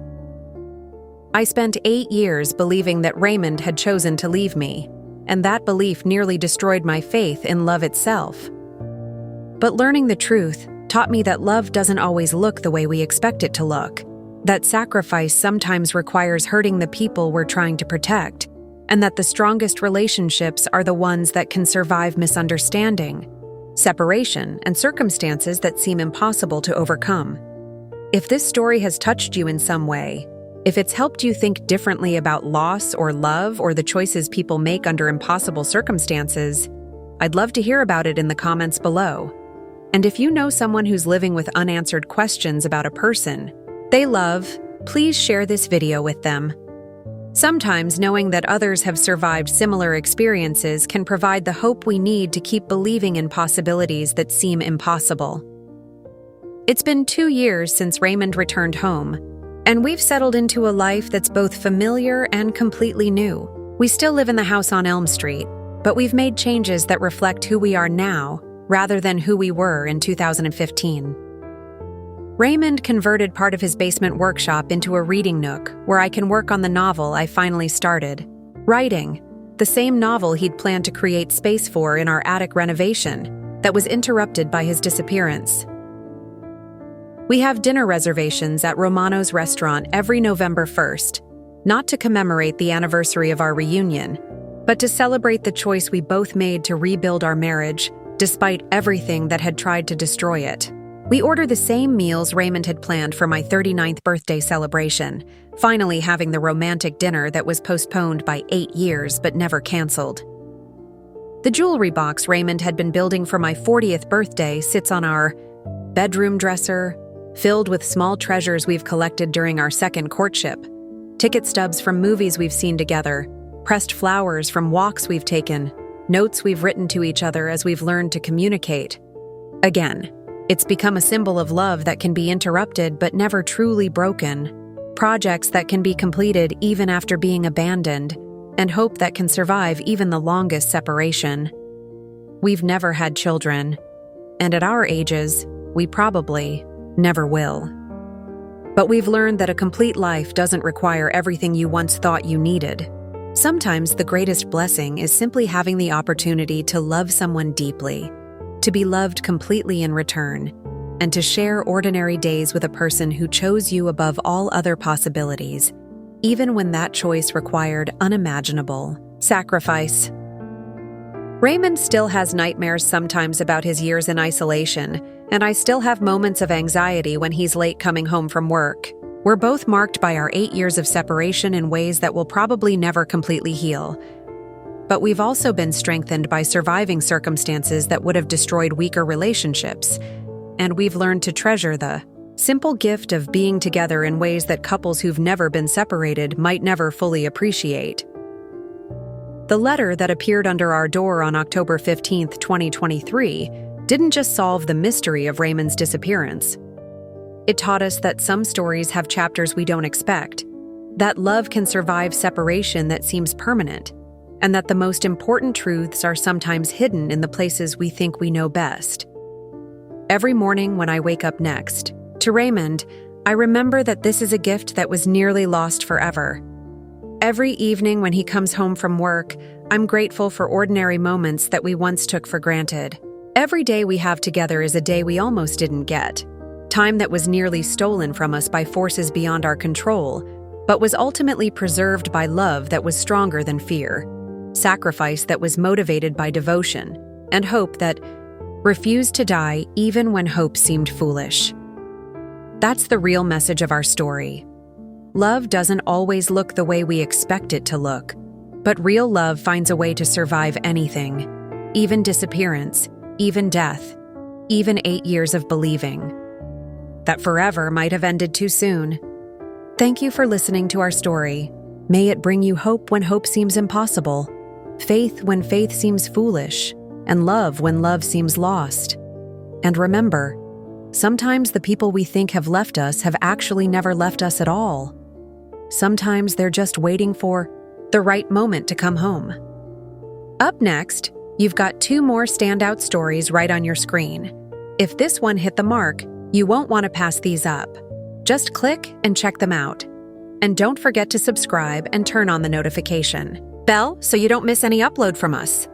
I spent 8 years believing that Raymond had chosen to leave me, and that belief nearly destroyed my faith in love itself. But learning the truth taught me that love doesn't always look the way we expect it to look, that sacrifice sometimes requires hurting the people we're trying to protect, and that the strongest relationships are the ones that can survive misunderstanding, separation, and circumstances that seem impossible to overcome. If this story has touched you in some way, if it's helped you think differently about loss or love or the choices people make under impossible circumstances, I'd love to hear about it in the comments below. And if you know someone who's living with unanswered questions about a person they love, please share this video with them. Sometimes knowing that others have survived similar experiences can provide the hope we need to keep believing in possibilities that seem impossible. It's been 2 years since Raymond returned home, and we've settled into a life that's both familiar and completely new. We still live in the house on Elm Street, but we've made changes that reflect who we are now rather than who we were in 2015. Raymond converted part of his basement workshop into a reading nook where I can work on the novel I finally started, writing, the same novel he'd planned to create space for in our attic renovation that was interrupted by his disappearance. We have dinner reservations at Romano's restaurant every November 1st, not to commemorate the anniversary of our reunion, but to celebrate the choice we both made to rebuild our marriage despite everything that had tried to destroy it. We order the same meals Raymond had planned for my 39th birthday celebration, finally having the romantic dinner that was postponed by 8 years but never canceled. The jewelry box Raymond had been building for my 40th birthday sits on our bedroom dresser, filled with small treasures we've collected during our second courtship, ticket stubs from movies we've seen together, pressed flowers from walks we've taken, notes we've written to each other as we've learned to communicate. Again, it's become a symbol of love that can be interrupted but never truly broken, projects that can be completed even after being abandoned, and hope that can survive even the longest separation. We've never had children, and at our ages, we probably never will. But we've learned that a complete life doesn't require everything you once thought you needed. Sometimes the greatest blessing is simply having the opportunity to love someone deeply, to be loved completely in return, and to share ordinary days with a person who chose you above all other possibilities, even when that choice required unimaginable sacrifice. Raymond still has nightmares sometimes about his years in isolation, and I still have moments of anxiety when he's late coming home from work. We're both marked by our 8 years of separation in ways that will probably never completely heal. But we've also been strengthened by surviving circumstances that would have destroyed weaker relationships, and we've learned to treasure the simple gift of being together in ways that couples who've never been separated might never fully appreciate. The letter that appeared under our door on October 15, 2023, didn't just solve the mystery of Raymond's disappearance. It taught us that some stories have chapters we don't expect, that love can survive separation that seems permanent, and that the most important truths are sometimes hidden in the places we think we know best. Every morning when I wake up next to Raymond, I remember that this is a gift that was nearly lost forever. Every evening when he comes home from work, I'm grateful for ordinary moments that we once took for granted. Every day we have together is a day we almost didn't get. Time that was nearly stolen from us by forces beyond our control, but was ultimately preserved by love that was stronger than fear, sacrifice that was motivated by devotion, and hope that refused to die even when hope seemed foolish. That's the real message of our story. Love doesn't always look the way we expect it to look, but real love finds a way to survive anything, even disappearance, even death, even 8 years of believing that forever might have ended too soon. Thank you for listening to our story. May it bring you hope when hope seems impossible, faith when faith seems foolish, and love when love seems lost. And remember, sometimes the people we think have left us have actually never left us at all. Sometimes they're just waiting for the right moment to come home. Up next, you've got 2 more standout stories right on your screen. If this one hit the mark, you won't want to pass these up. Just click and check them out. And don't forget to subscribe and turn on the notification bell so you don't miss any upload from us.